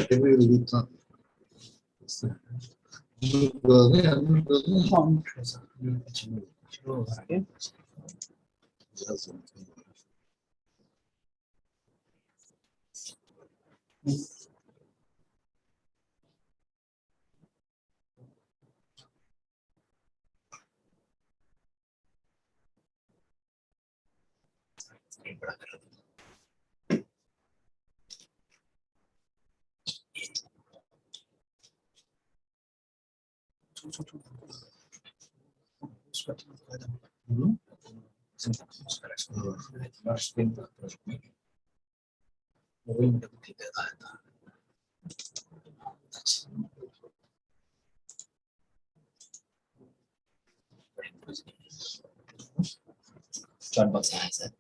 technically Chat box है sir.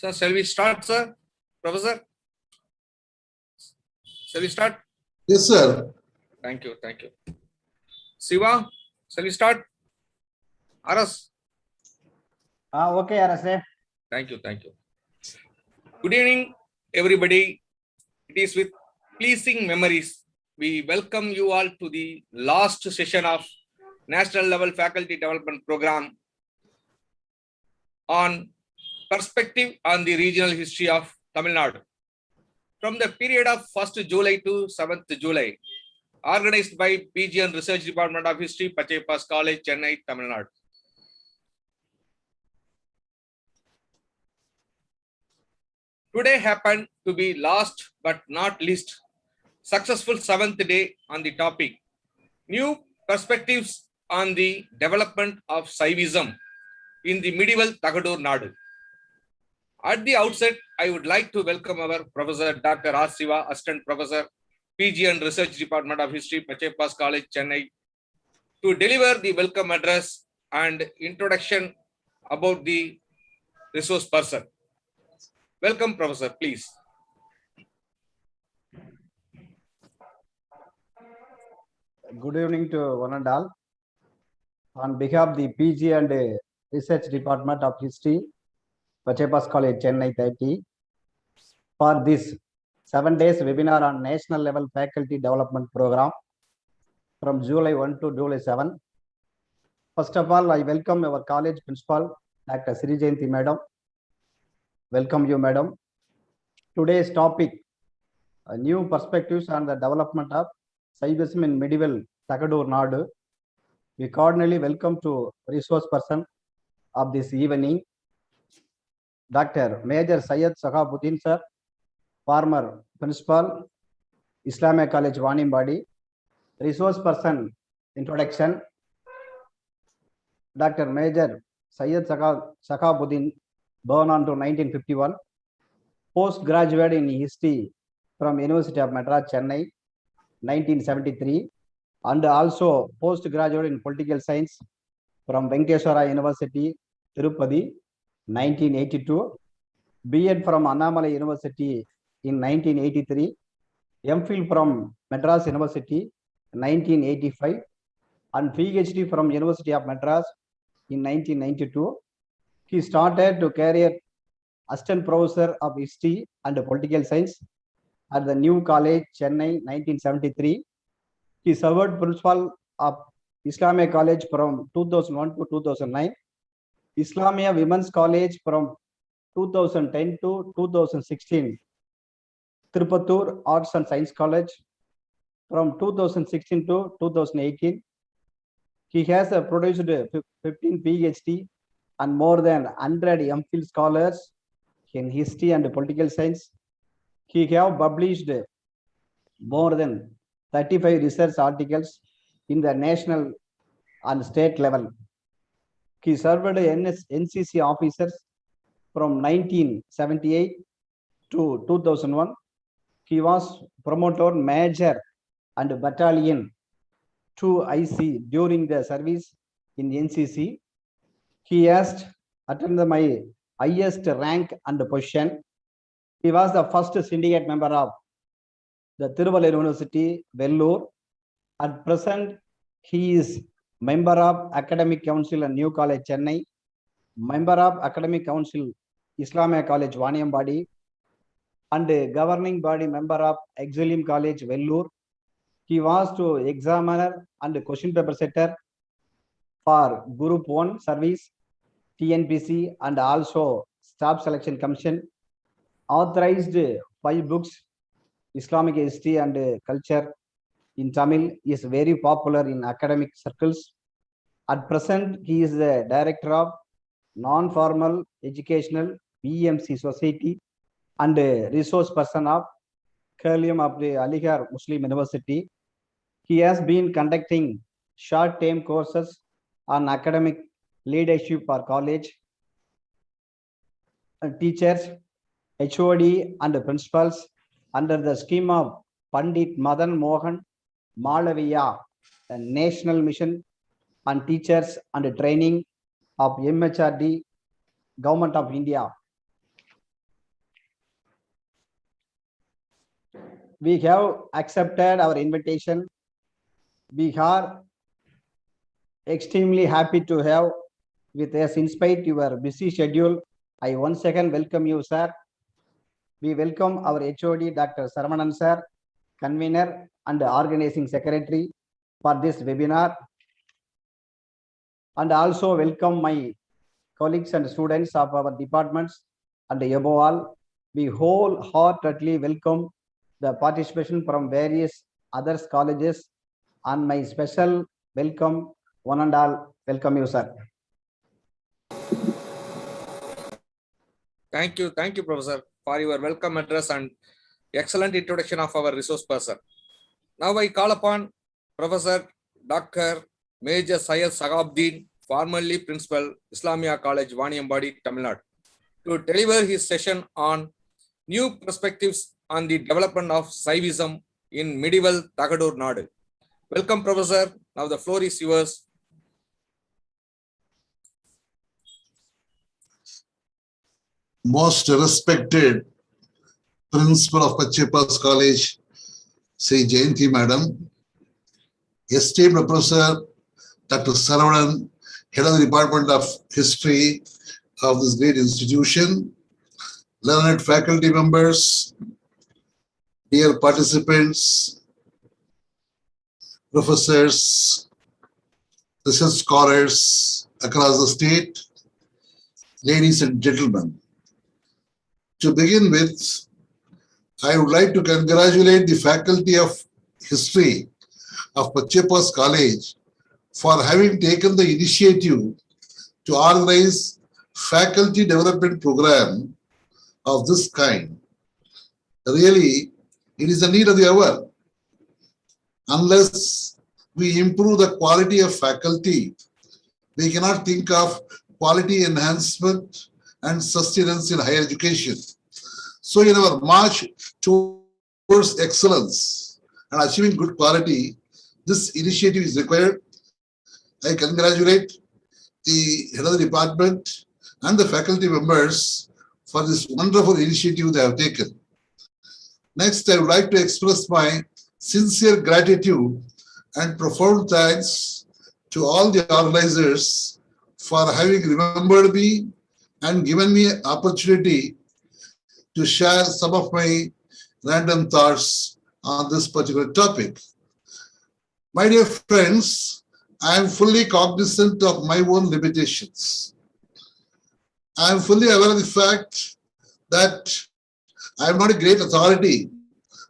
Sir, shall we start, sir? Professor? Shall we start? Yes, sir. Thank you, thank you. Siva, shall we start? Aras? Okay, Arase. Thank you, thank you. Good evening, everybody. It is with pleasing memories. We welcome you all to the last session of National Level Faculty Development Program on perspective on the regional history of Tamil Nadu, from the period of 1st July to 7th July, organized by PG and Research Department of History, Pachaiyappa College, Chennai, Tamil Nadu. Today happened to be last but not least successful 7th day on the topic New Perspectives on the Development of Saivism in the Medieval THAGADUR Nadu. At the outset, I would like to welcome our Professor Dr. R. Siva, Assistant Professor, PG and Research Department of History, Pachaiyappa College, Chennai, to deliver the welcome address and introduction about the resource person. Welcome, Professor, please. Good evening to one and all. On behalf of the PG and Research Department of History, Pachaiyappa College, Chennai 30, for this 7 days webinar on national level faculty development program from July 1 to July 7. First of all, I welcome our college principal, Dr. Sri Jayanti Madam. Welcome you, Madam. Today's topic, new perspectives on the development of Saivism in medieval THAGADUR Nadu. We cordially welcome to resource person of this evening, Dr. Major Syed Shahabuddeen sir, former principal, Islamiah College, Vaniyambadi. Resource person introduction, Dr. Major Syed Shahabuddeen, born on to 1951, postgraduate in history from University of Madras, Chennai, 1973, and also postgraduate in political science from Venkateswara University, Tirupati, 1982, B.Ed from Annamalai University in 1983, M.Phil from Madras University, 1985, and PhD from University of Madras in 1992. He started to career assistant professor of history and political science at the New College, Chennai, 1973. He served principal of Islamiah College from 2001 to 2009, Islamiah Women's College from 2010 to 2016, Tirupatur Arts and Science College from 2016 to 2018. He has produced 15 PhD and more than 100 M.Phil scholars in history and political science. He have published more than 35 research articles in the national and state level. He served NCC officers from 1978 to 2001. He was promoted major and battalion 2 IC during the service in NCC. He has attended my highest rank and position. He was the first syndicate member of the Tiruvallur University, Vellore. At present, he is member of Academic Council and New College, Chennai, member of Academic Council, Islamiah College, Vaniyambadi, and a governing body member of Exilium College, Vellore. He was to examiner and question paper setter for Group 1 service, TNPC, and also Staff Selection Commission. Authorized 5 books, Islamic history and culture in Tamil, is very popular in academic circles. At present, he is the director of non-formal educational BMC Society and resource person of Curriculum of the Aligarh Muslim University. He has been conducting short-term courses on academic leadership for college teachers, HOD and principals under the scheme of Pandit Madan Mohan Malaviya, a national mission on teachers and training of MHRD, Government of India. We have accepted our invitation. We are extremely happy to have with us in spite of your busy schedule. I once again welcome you, sir. We welcome our HOD, Dr. Saravanan sir, convener and organizing secretary for this webinar. And also welcome my colleagues and students of our departments and above all, We wholeheartedly welcome the participation from various other colleges, and my special welcome, one and all, welcome you, sir. Thank you, Professor, for your welcome address and excellent introduction of our resource person. Now I call upon Professor Dr. Major Syed Shahabuddeen, formerly Principal, Islamiah College, Vaniyambadi, Tamil Nadu, to deliver his session on new perspectives on the development of Saivism in medieval THAGADUR NADU. Welcome, Professor. Now the floor is yours. Most respected Principal of Pachaiyappa College, Sri Jayanti Madam, esteemed Professor Dr. Saravanan, Head of the Department of History of this great institution, learned faculty members, dear participants, professors, research scholars across the state, ladies and gentlemen. To begin with, I would like to congratulate the Faculty of History of Pachaiyappa College for having taken the initiative to organize faculty development program of this kind. Really, it is the need of the hour. Unless we improve the quality of faculty, we cannot think of quality enhancement and sustenance in higher education. So in our march towards excellence and achieving good quality, this initiative is required. I congratulate the head of the department and the faculty members for this wonderful initiative they have taken. Next, I would like to express my sincere gratitude and profound thanks to all the organizers for having remembered me and given me an opportunity to share some of my random thoughts on this particular topic. My dear friends, I am fully cognizant of my own limitations. I am fully aware of the fact that I am not a great authority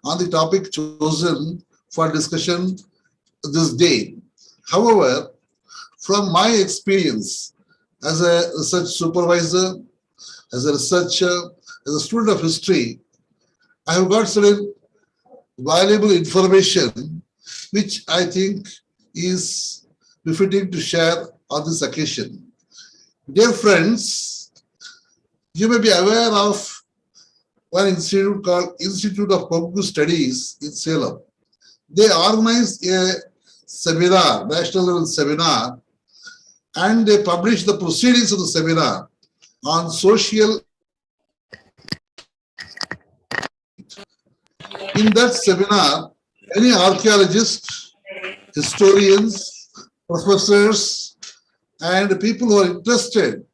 on the topic chosen for discussion this day. However, from my experience as a research supervisor, as a researcher, as a student of history, I have got certain valuable information which I think is befitting to share on this occasion. Dear friends, you may be aware of one institute called Institute of Kongu Studies in Salem. They organized a seminar, national level seminar, and they published the proceedings of the seminar on social. In that seminar, many archaeologists, historians, professors, and people who are interested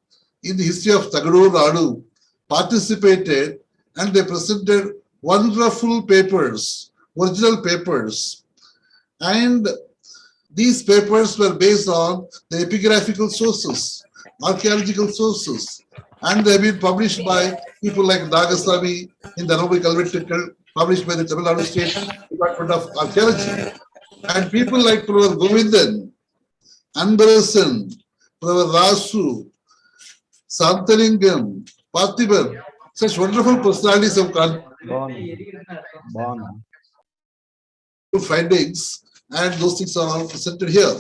in the history of THAGADUR NADU participated, and they presented wonderful papers, original papers. And these papers were based on the epigraphical sources, archaeological sources, and they have been published by people like Nagasami in the Honorable Calvetical, published by the Tamil Nadu State Department of Archaeology, and people like Professor Govindan, Anbarasan, Professor Rasu, Santalingam, Parthiban, such wonderful personalities have findings, and those things are all presented here.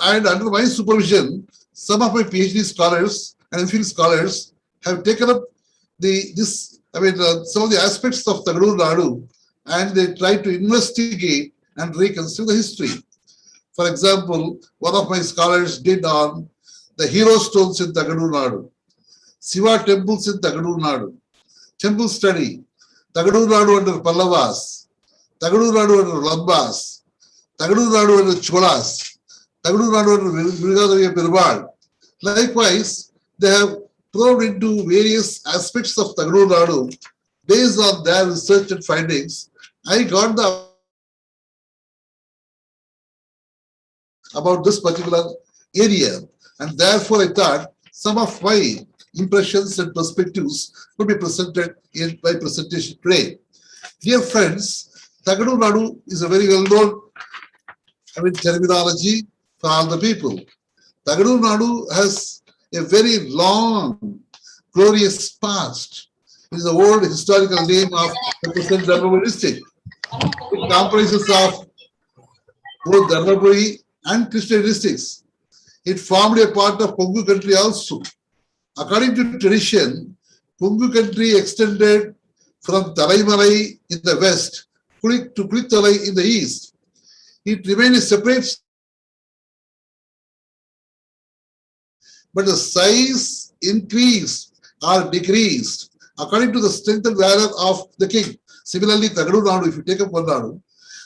And under my supervision, some of my PhD scholars and MPhil scholars have taken up some of the aspects of THAGADUR NADU, and they try to investigate and reconstruct the history. For example, one of my scholars did on the hero stones in THAGADUR NADU, Shiva temples in THAGADUR NADU, temple study, THAGADUR NADU under Pallavas, THAGADUR NADU under Lambas, THAGADUR NADU under Cholas, THAGADUR NADU under Virgadavya Perumal. Likewise, they have probed into various aspects of THAGADUR NADU. Based on their research and findings, I got the about this particular area, and therefore I thought some of my impressions and perspectives will be presented in my presentation today. Dear friends, THAGADUR NADU is a very well-known terminology for all the people. THAGADUR NADU has a very long, glorious past. It is the old historical name of the present Dharmaburi district. It comprises of both Dharmaburi and Krishna districts. It formed a part of Kongu country also. According to tradition, Kongu country extended from Talaimalai in the west to Kulittalai in the east. It remained a separate, but the size increased or decreased according to the strength and valor of the king. Similarly, THAGADUR NADU, if you take up one Nadu,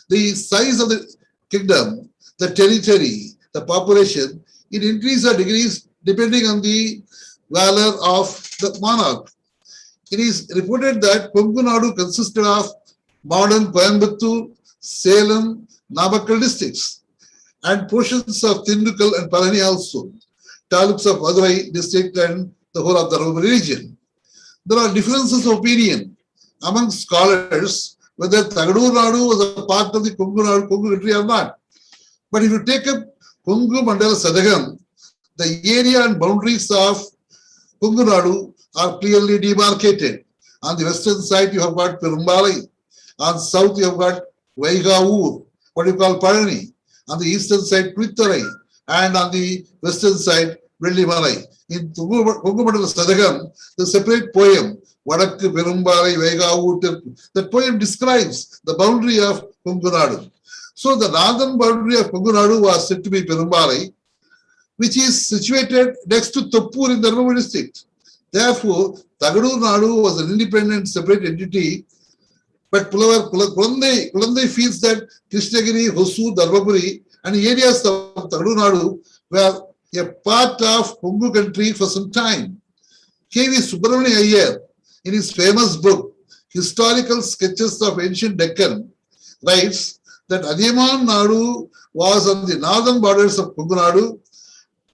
the size of the kingdom, the territory, the population, it increased or decreased depending on the valor of the monarch. It is reported that Kongu Nadu consisted of modern Coimbatore, Salem, Namakkal districts and portions of Tindukal and Palani also, taluks of Madurai district and the whole of the Dharmaburi region. There are differences of opinion among scholars whether THAGADUR NADU was a part of the Kongu country or not. But if you take up Kongu Mandala Sadagam, the area and boundaries of Kongu Nadu are clearly demarcated. On the western side, you have got Perumbalai. On south, you have got Vaigaur, what you call Palani. On the eastern side, Kulittalai. And on the western side, Vellimalai. In Kongu Mandala Sadagam, the separate poem, Vadakku Perumbalai Vaigaur, that poem describes the boundary of Kongu Nadu. So the northern boundary of Kongu Nadu was said to be Perumbalai, which is situated next to Toppur in Dharmaburi district. Therefore, THAGADUR NADU was an independent, separate entity. But Kulandai feels that Krishnagiri, Hosur, Dharmaburi, and areas of THAGADUR NADU were a part of Kongu country for some time. K.V. Subramania Iyer, in his famous book, Historical Sketches of Ancient Deccan, writes that Adiyaman Nadu was on the northern borders of Kongu Nadu.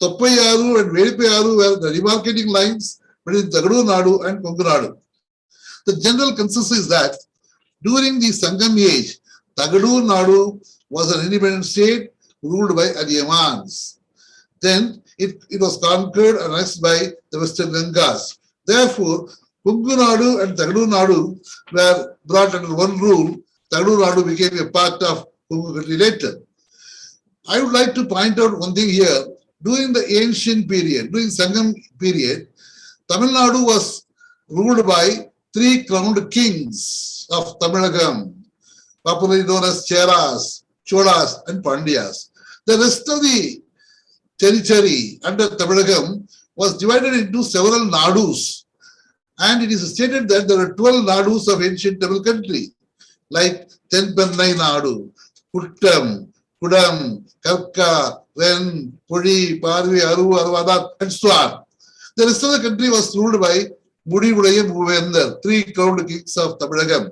Toppaiyaru and Vedipayaru were the demarcating lines between THAGADUR NADU and Kongu Nadu. The general consensus is that during the Sangam age, THAGADUR NADU was an independent state ruled by Adiyamans. Then it was conquered and annexed by the Western Gangas. Therefore, Kongu Nadu and THAGADUR NADU were brought under one rule. THAGADUR NADU became a part of Kongu country later. I would like to point out one thing here. During the ancient period, during Sangam period, Tamil Nadu was ruled by three crowned kings of Tamilagam, popularly known as Cheras, Cholas, and Pandyas. The rest of the territory under Tamilagam was divided into several Nadus, and it is stated that there are 12 Nadus of ancient Tamil country, like Tenpennai Nadu, Kuttam, Kudam, Kalka, Ven, Pudi, Parvi, Aru, Arvada, and so on. The rest of the country was ruled by Mudi Mudaya Bhuvendar, three crowned kings of Tamilagam.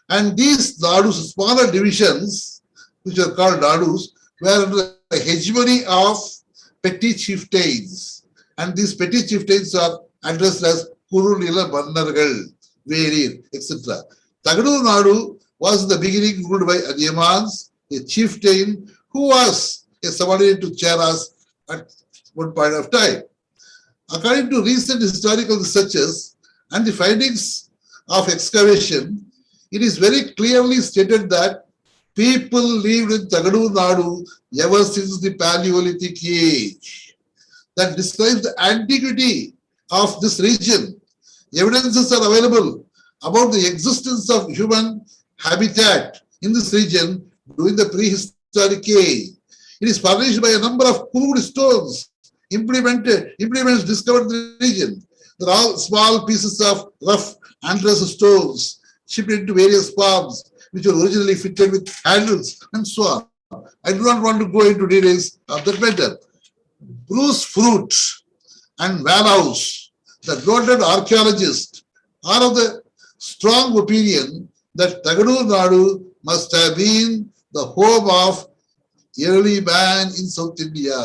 And these Nadus, smaller divisions, which are called Nadus, were under the hegemony of petty chieftains. And these petty chieftains are addressed as Kurunila Bannargal, Verir, etc. THAGADUR NADU was in the beginning ruled by Adiyamans, a chieftain who was a subordinate to Cheras at one point of time. According to recent historical researches and the findings of excavation, it is very clearly stated that people lived in THAGADUR NADU ever since the Paleolithic age. That describes the antiquity of this region. Evidences are available about the existence of human habitat in this region during the prehistoric age. It is furnished by a number of crude stones, implements discovered in the region. They're all small pieces of rough androus stones shipped into various forms, which were originally fitted with handles and so on. I do not want to go into details of that matter. Bruce Fruit and Van House, the noted archaeologists, are of the strong opinion that THAGADUR NADU must have been the home of early man in South India.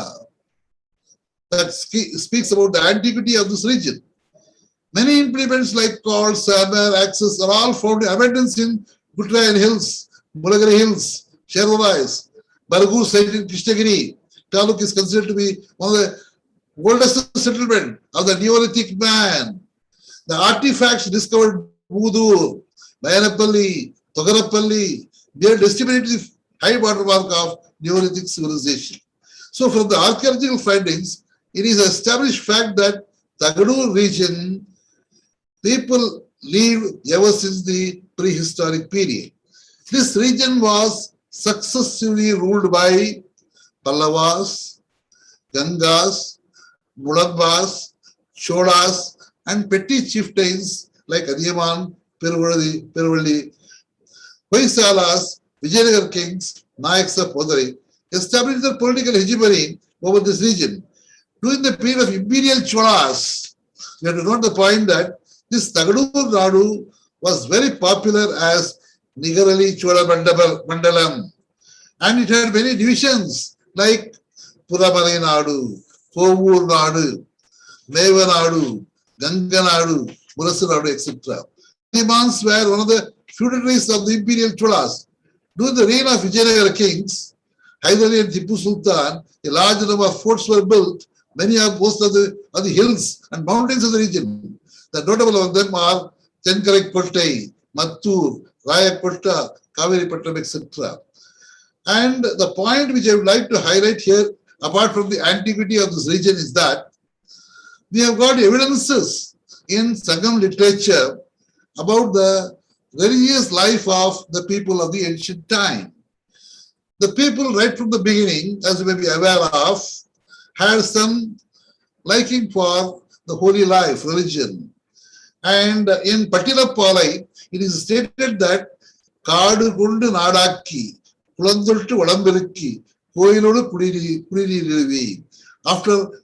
That speaks about the antiquity of this region. Many implements like cord, hammer, axes are all found in abundance in Gutrayan Hills, Mulagari Hills, Sherwais, Bargu site in Krishnagiri. Taluk is considered to be one of the oldest settlement of the Neolithic man. The artifacts discovered Budur, Mayanapalli, Togarapalli, they are estimated the high watermark of Neolithic civilization. So from the archaeological findings, it is an established fact that THAGADUR region people lived ever since the prehistoric period. This region was successively ruled by Pallavas, Gangas, Mudambas, Cholas, and petty chieftains like Adiyaman, Peruvalli, Hoysalas, Vijayanagar kings, Nayaks of Podari, established their political hegemony over this region. During the period of imperial Cholas, we have to note the point that this THAGADUR Nadu was very popular as Nigarali Chola Mandalam, and it had many divisions like Puramari Nadu, Kovur Nadu, Meva Nadu, Ganga Nadu, Murasu Nadu, etc. Dimans were one of the feudatories of the imperial Cholas. During the reign of Vijayanagar kings, Hyderali and Tipu Sultan, a large number of forts were built. Many of most of the hills and mountains of the region. The notable of them are Tenkarai, Mattur, Rayakotta, Kaveri Pattam, etc. And the point which I would like to highlight here, apart from the antiquity of this region, is that we have got evidences in Sangam literature about the religious life of the people of the ancient time. The people right from the beginning, as you may be aware of, had some liking for the holy life, religion. And in Pachaiyappa, it is stated that Kaadu Kundu Nadaki, Kulandultu Vadambiriki, Koilodu Kudiri. After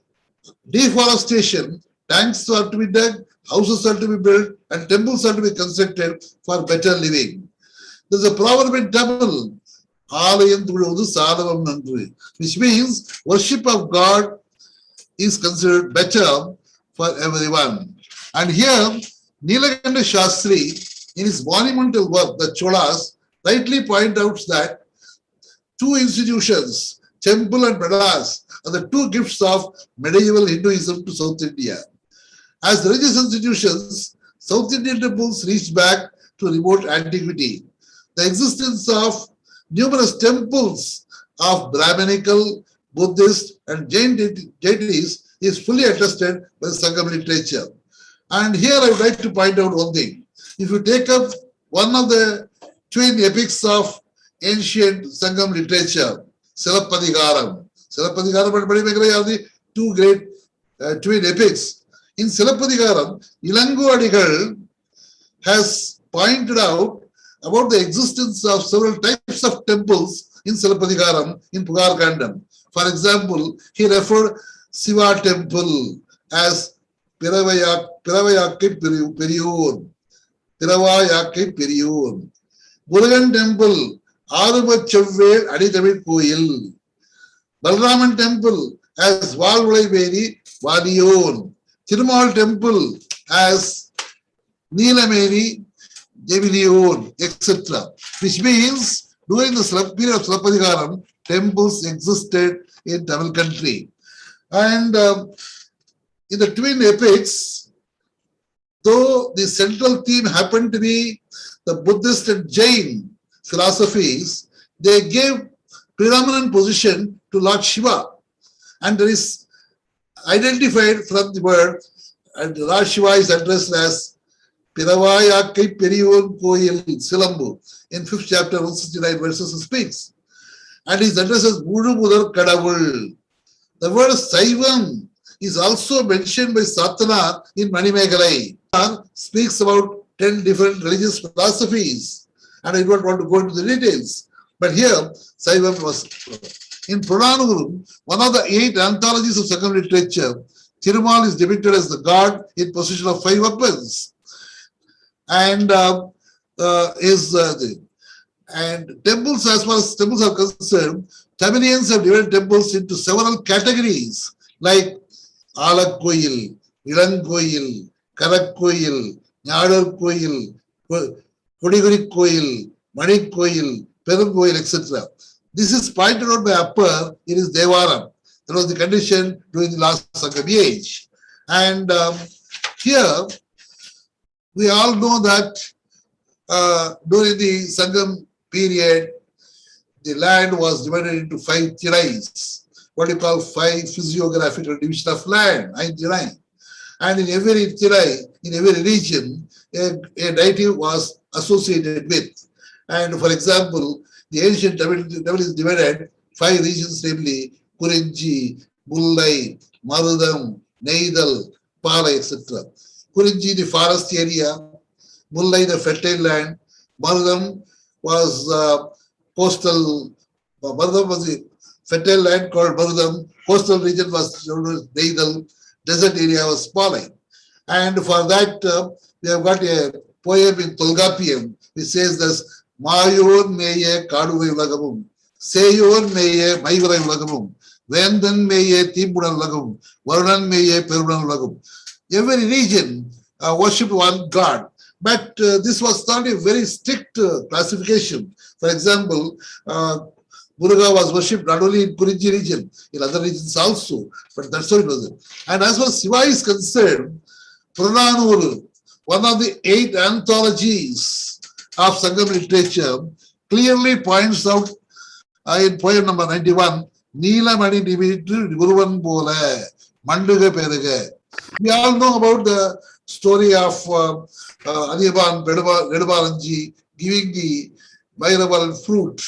deforestation, tanks are to be dug, houses are to be built, and temples are to be constructed for better living. There's a proverb in Tamil, which means worship of God is considered better for everyone. And here, Nilakanda Shastri, in his monumental work, the Cholas, rightly point out that two institutions, temple and palace, are the two gifts of medieval Hinduism to South India. As religious institutions, South Indian temples reached back to remote antiquity. The existence of numerous temples of Brahminical, Buddhist, and Jain deities is fully attested by the Sangam literature. And here I would like to point out one thing. If you take up one of the twin epics of ancient Sangam literature, Silappadigaram. Silappadigaram and Padimekrai are the two great twin epics. In Silappadigaram, Ilangu Adigal has pointed out about the existence of several types of temples in Silappadigaram in Pugar Kandam. For example, he referred Shiva temple as Piravayakkai Periyur. Piravayakkai Periyur. Murugan temple, Aruma Chavvel Adithamil Koyil. Balraman temple as Valvulai Veri Vadiyon. Tirumal temple as Neelameri Jeviliyon, etc. Which means during the period of Silappadigaram, temples existed in Tamil country. And in the twin epics, though the central theme happened to be the Buddhist and Jain philosophies, they gave predominant position to Lord Shiva. And there is identified from the word, and Lord Shiva is addressed as Piravayakkai Periyur Koyil Silambu. In 5th chapter, 169 verses speaks. And he is addressed as Mulu Mudar Kadavul. The word Saivam is also mentioned by Satana in Manimekalai. Speaks about 10 different religious philosophies. And I don't want to go into the details. But here, Saivam was. In Puranam, one of the 8 anthologies of Sangam literature, Thirumal is depicted as the god in possession of 5 weapons. And temples, as far as temples are concerned, Tamilians have divided temples into several categories like Alak Koyil, Ilan Koyil, Karakkoyil, Nyadar Koyil, Kodiguri Koyil, Manik Koyil, Perunkoyil, etc. This is pointed out by Upper in his Devaram. That was the condition during the last Sangam age. And here, we all know that during the Sangam period, the land was divided into 5 tirais, what you call 5 physiographical division of land, 99. And in every tirai, in every region, a deity was associated with. And for example, the ancient Tamil is divided 5 regions, namely Kurinji, Mullai, Marudam, Neidal, Pala, etc. Kurinji, the forest area, Mullai, the fertile land, Marudam was coastal, Marudam was the fertile land called Marudam, coastal region was Neidal, desert area was Palai. And for that, we have got a poem in Tolgapiam which says this, Mayor Meye Kaduvai Ulagavum, Seyor Meye Maivarai Ulagavum, Vendan Meye Timbudan Ulagavum, Varunan Meye Perunan Ulagavum. Every region worshipped one god. But this was not a very strict classification. For example, Muruga was worshipped not only in Kurinji region, in other regions also, but that's how it was. And as far as Shiva is concerned, Purananuru, one of the 8 anthologies of Sangam literature, clearly points out in poem number 91, Neelamani Divitu Guruvan Bole, Manduga Perege. We all know about the story of Adiyaban Redabalanji giving the Bhairaval fruit,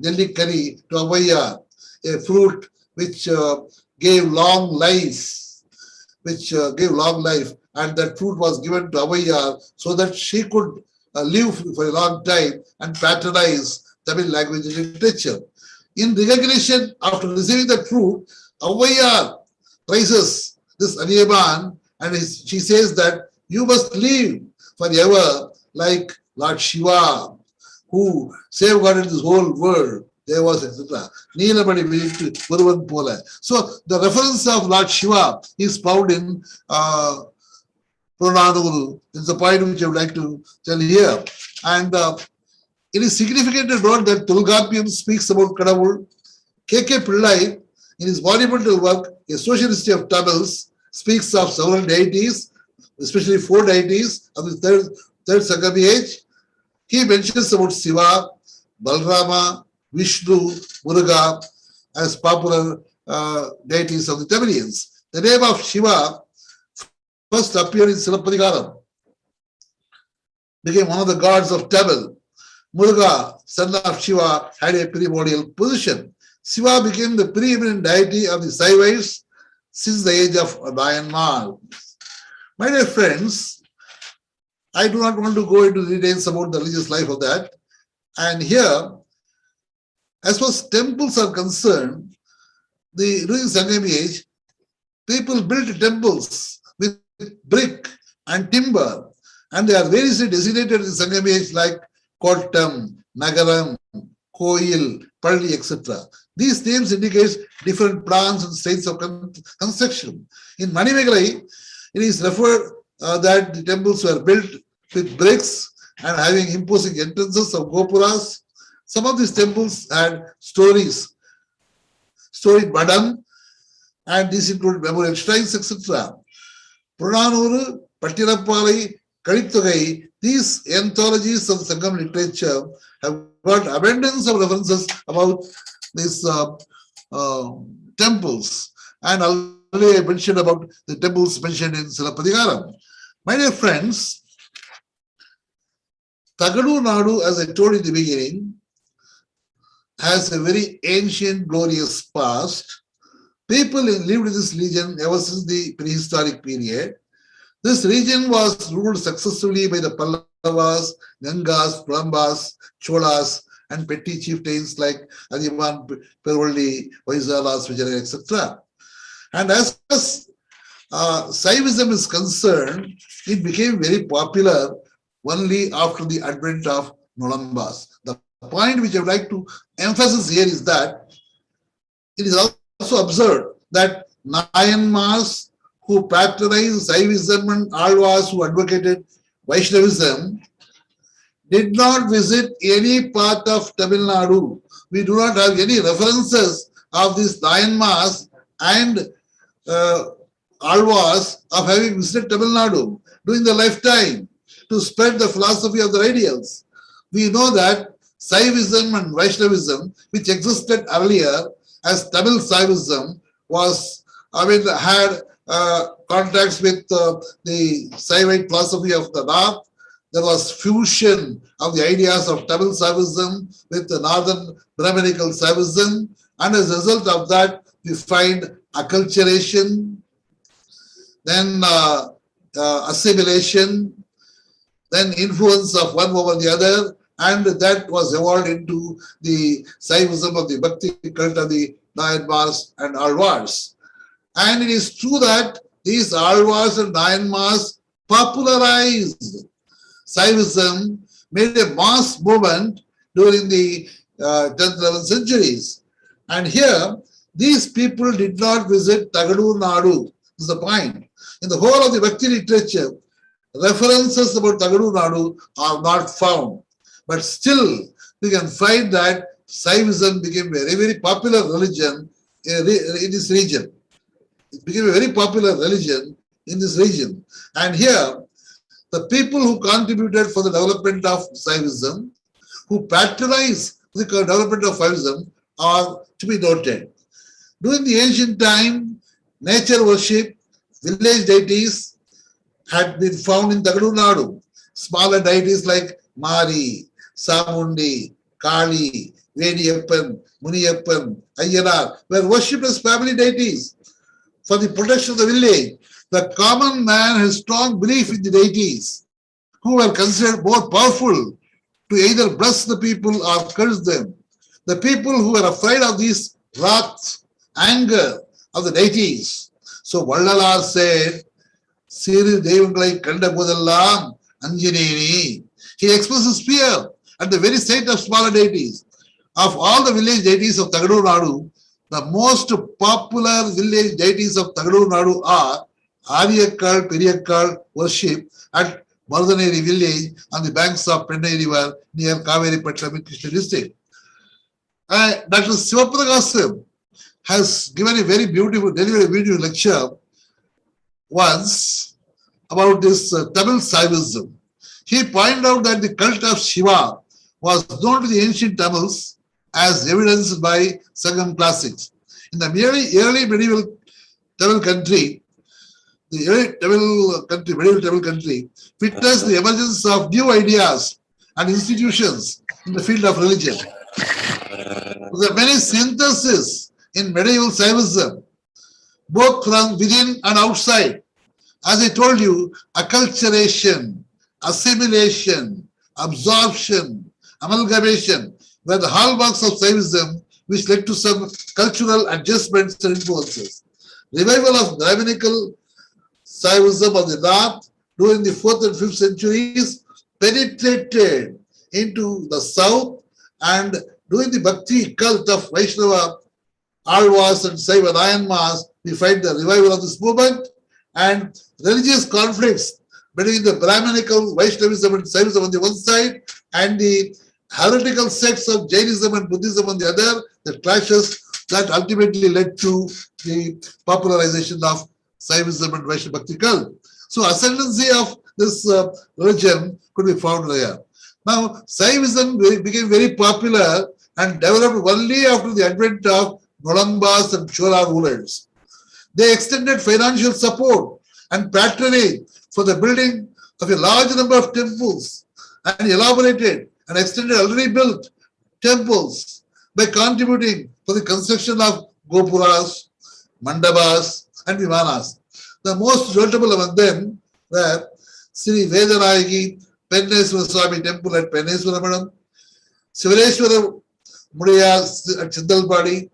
Nellikari, to Avaya, a fruit which gave long life, and that fruit was given to Avaya so that she could live for a long time and patronize Tamil language and literature. In recognition, after receiving that fruit, Avaya praises this Adiyaban, and she says that you must live forever like Lord Shiva, who safeguarded this whole world. There was, etc. Neelamani Vitu Puruvan Pola. So the reference of Lord Shiva is found in Purananuru. It's the point which I would like to tell here. And it is significant to note that Tulgapiam speaks about Kadavul. K.K. Pillai, in his monumental work, A Social History of Tamils, speaks of several deities, especially 4 deities of the third Sangam age. He mentions about Shiva, Balrama, Vishnu, Muruga as popular deities of the Tamilians. The name of Shiva first appeared in Silappadigaram, became one of the gods of Tamil. Muruga, son of Shiva, had a primordial position. Shiva became the preeminent deity of the Saivites since the age of Myanmar. My dear friends, I do not want to go into details about the religious life of that. And here, as far as temples are concerned, during Sangam age, people built temples with brick and timber, and they are variously designated in Sangam age like Kottam, Nagaram, Koil, Palli, etc. These names indicate different plans and states of construction. In Manimegalai, it is referred that the temples were built with bricks and having imposing entrances of gopuras. Some of these temples had storied badam, and these include memorial shrines, etc. Purananuru, Pachaiyappa, Kadittogai, these anthologies of Sangam literature have got abundance of references about these temples. And already I mentioned about the temples mentioned in Silappadigaram. My dear friends, THAGADUR NADU, as I told in the beginning, has a very ancient, glorious past. People lived in this region ever since the prehistoric period. This region was ruled successfully by the Pallavas, Gangas, Pulambas, Cholas, and petty chieftains like Adiyaman, Pervalli, Vaisalas, Vijayanagar, etc. And as far as Saivism is concerned, it became very popular only after the advent of Nolambas. The point which I would like to emphasize here is that it is also observed that Nayanmars who patronized Saivism and Alvas who advocated Vaishnavism did not visit any part of Tamil Nadu. We do not have any references of these Nayanmas and Alvas of having visited Tamil Nadu during their lifetime to spread the philosophy of their ideals. We know that Saivism and Vaishnavism, which existed earlier as Tamil Saivism, had contacts with the Saivite philosophy of the North. There was fusion of the ideas of Tamil Saivism with the Northern Brahminical Saivism, and as a result of that, we find acculturation, then assimilation, then influence of one over the other, and that was evolved into the Saivism of the Bhakti cult of the Nayanmars and Alvars. And it is true that these Alvars and Nayanmars popularized Saivism, made a mass movement during the 10th, 11th centuries. And here, these people did not visit THAGADUR NADU. This is the point. In the whole of the Bhakti literature, references about THAGADUR NADU are not found. But still, we can find that Saivism became a very, very popular religion in this region. It became a very popular religion in this region. And here, the people who contributed for the development of Saivism, who patronized the development of Saivism, are to be noted. During the ancient time, nature worship, village deities had been found in THAGADUR NADU. Smaller deities like Mari, Samundi, Kali, Vaniyappan, Muniyappan, Ayyanar were worshipped as family deities for the protection of the village. The common man has strong belief in the deities, who were considered more powerful to either bless the people or curse them. The people who were afraid of this wrath, anger of the deities. So Vallalar said, Siru Devangalai Kanda Podallam Anjaneni. He expresses fear at the very sight of smaller deities. Of all the village deities of THAGADUR NADU, the most popular village deities of THAGADUR NADU are Ariyakkal, Periyakkal worship at Mardaneri village on the banks of Pennai River near Kaveri Patlam in Krishna district. Dr. Sivaprakash has given a very beautiful, delivered a beautiful lecture once about this Tamil Saivism. He pointed out that the cult of Shiva was known to the ancient Tamils as evidenced by Sangam classics. In the early medieval Tamil country, medieval Tamil country witnessed the emergence of new ideas and institutions in the field of religion. There are many syntheses in medieval Saivism, both from within and outside. As I told you, acculturation, assimilation, absorption, amalgamation were the hallmarks of Saivism, which led to some cultural adjustments and influences. Revival of Brahminical Saivism of the North during the 4th and 5th centuries penetrated into the South, and during the Bhakti cult of Vaishnava, Alvas and Saiva Nayanmas, we find the revival of this movement, and religious conflicts between the Brahminical Vaishnavism and Saivism on the one side and the heretical sects of Jainism and Buddhism on the other, the clashes that ultimately led to the popularization of Saivism and Vaishnava Bhakti cult. So ascendancy of this religion could be found there. Now, Saivism became very popular and developed only after the advent of Nolambas and Chola rulers. They extended financial support and patronage for the building of a large number of temples and elaborated and extended already built temples by contributing for the construction of gopuras, mandabas, and vimanas. The most notable among them were Sri Vedanayagi Penneswara Swami Temple at Penneswaramanam, Sivareshwara Mudiyar at Chindalpadi,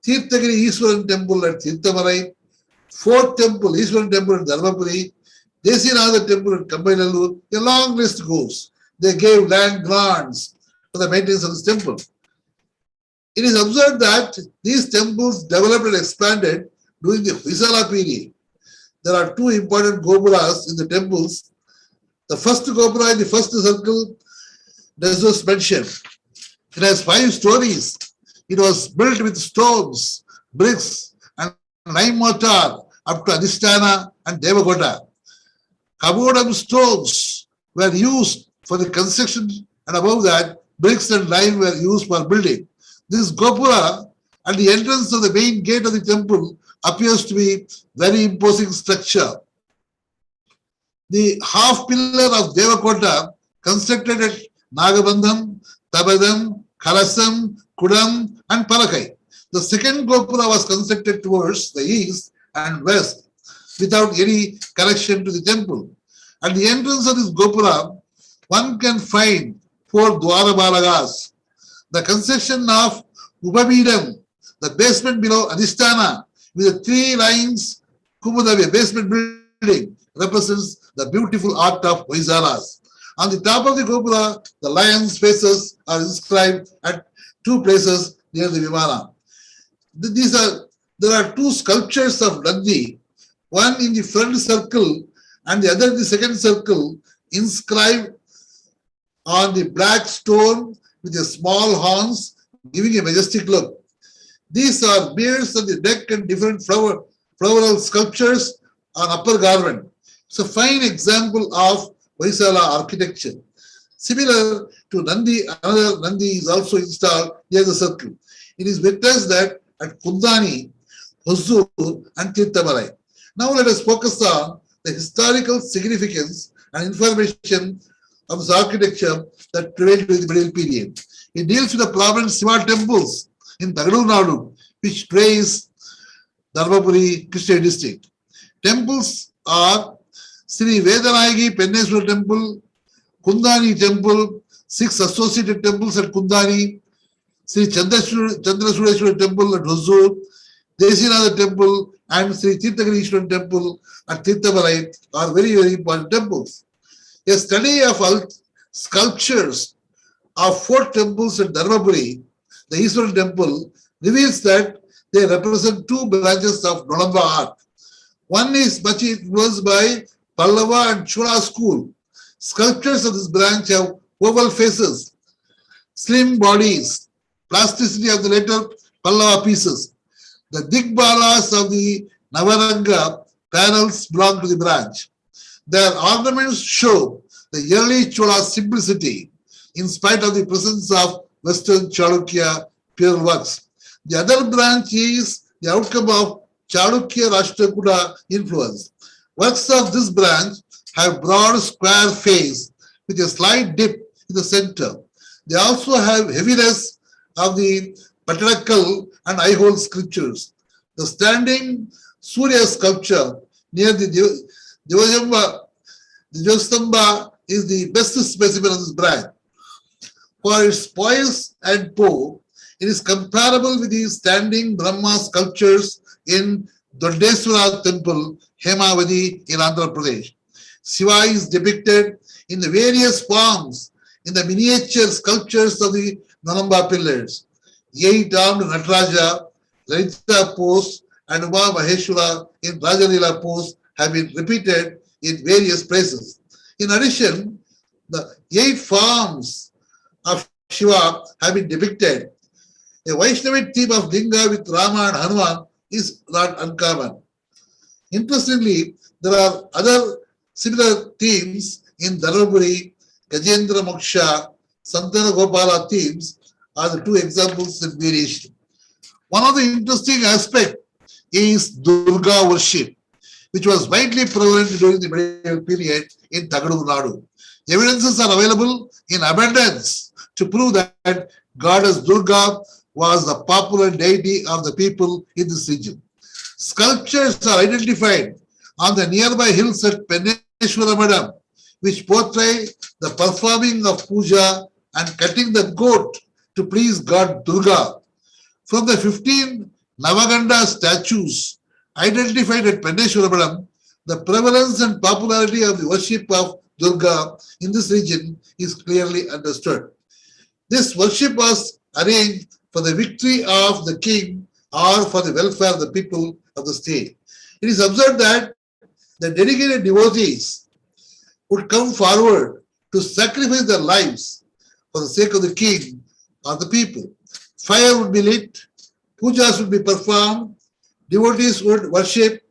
Tirthagiri Easwaran Temple at Tirthamalai, 4th Temple, Easwaran Temple at Dharmapuri, Desinatha Temple at Kambainallur. A long list goes. They gave land grants for the maintenance of this temple. It is observed that these temples developed and expanded during the Hoysala period. there are two important gopuras in the temples. The first gopura in the first circle, this was mentioned. It has 5 stories. It was built with stones, bricks, and lime mortar up to Adhisthana and Devagota. Kabodam stones were used for the construction, and above that, bricks and lime were used for building. This gopura at the entrance of the main gate of the temple appears to be very imposing structure. The half pillar of Devakota constructed at Nagabandham, Tabadam, Kalasam, Kudam, and Parakai. The second gopura was constructed towards the east and west without any connection to the temple. At the entrance of this gopura, one can find 4 Dwarabalagas. The construction of Upabidam, the basement below Adhisthana, with the 3 lines Kumudavya basement building, represents the beautiful art of Hoysalas. On the top of the gopura, the lion's faces are inscribed at 2 places near the Vimana. There are 2 sculptures of Nandi, one in the front circle and the other in the second circle, inscribed on the black stone with the small horns, giving a majestic look. These are beards on the neck and different floral sculptures on upper garment. It's a fine example of Hoysala architecture. Similar to Nandi, another Nandi is also installed near the circle. It is witnessed that at Kundani, Hosur, and Tirthamalai. Now let us focus on the historical significance and information of this architecture that prevailed during the Middle period. It deals with the prominent Shiva temples in THAGADUR NADU, which trace Dharmapuri, Krishna district. Temples are Sri Vedanayagi Penneswara Temple, Kundani Temple, 6 associated temples at Kundani, Sri Chandrasudeshwara Temple at Hosur, Desinatha Temple, and Sri Tirthagireeshwara Temple at Tirthamalai are very, very important temples. A study of sculptures of 4 temples at Dharmapuri, the Eastern Temple, reveals that they represent 2 branches of Nolamba art. One is much influenced by Pallava and Chola school. Sculptures of this branch have oval faces, slim bodies, plasticity of the later Pallava pieces. The Digbalas of the Navaranga panels belong to the branch. Their ornaments show the early Chola simplicity in spite of the presence of Western Chalukya pure works. The other branch is the outcome of Chalukya Rashtrakuta influence. Works of this branch have broad square face with a slight dip in the center. They also have heaviness of the Patadakal and eye-hole scriptures. The standing Surya sculpture near the Dvajastamba is the best specimen of this branch. For its poise and pose, it is comparable with the standing Brahma sculptures in Dodeswara Temple, Hemavadi in Andhra Pradesh. Shiva is depicted in the various forms in the miniature sculptures of the Nolamba pillars. 8-armed Nataraja, Lalita pose, and Uma Maheshwara in Rajalila pose have been repeated in various places. In addition, the 8 forms of Shiva have been depicted. A Vaishnavite theme of Linga with Rama and Hanuman is not uncommon. Interestingly, there are other similar themes in Dharmapuri, Gajendra Moksha, Santana Gopala themes are the 2 examples in variation. One of the interesting aspects is Durga worship, which was widely prevalent during the medieval period in THAGADUR NADU. Evidences are available in abundance to prove that goddess Durga was the popular deity of the people in this region. Sculptures are identified on the nearby hills at Penneshwaramadam, which portray the performing of puja and cutting the goat to please God Durga. From the 15 Navaganda statues identified at Penneshwaramadam, the prevalence and popularity of the worship of Durga in this region is clearly understood. This worship was arranged for the victory of the king or for the welfare of the people of the state. It is observed that the dedicated devotees would come forward to sacrifice their lives for the sake of the king or the people. Fire would be lit, pujas would be performed, devotees would worship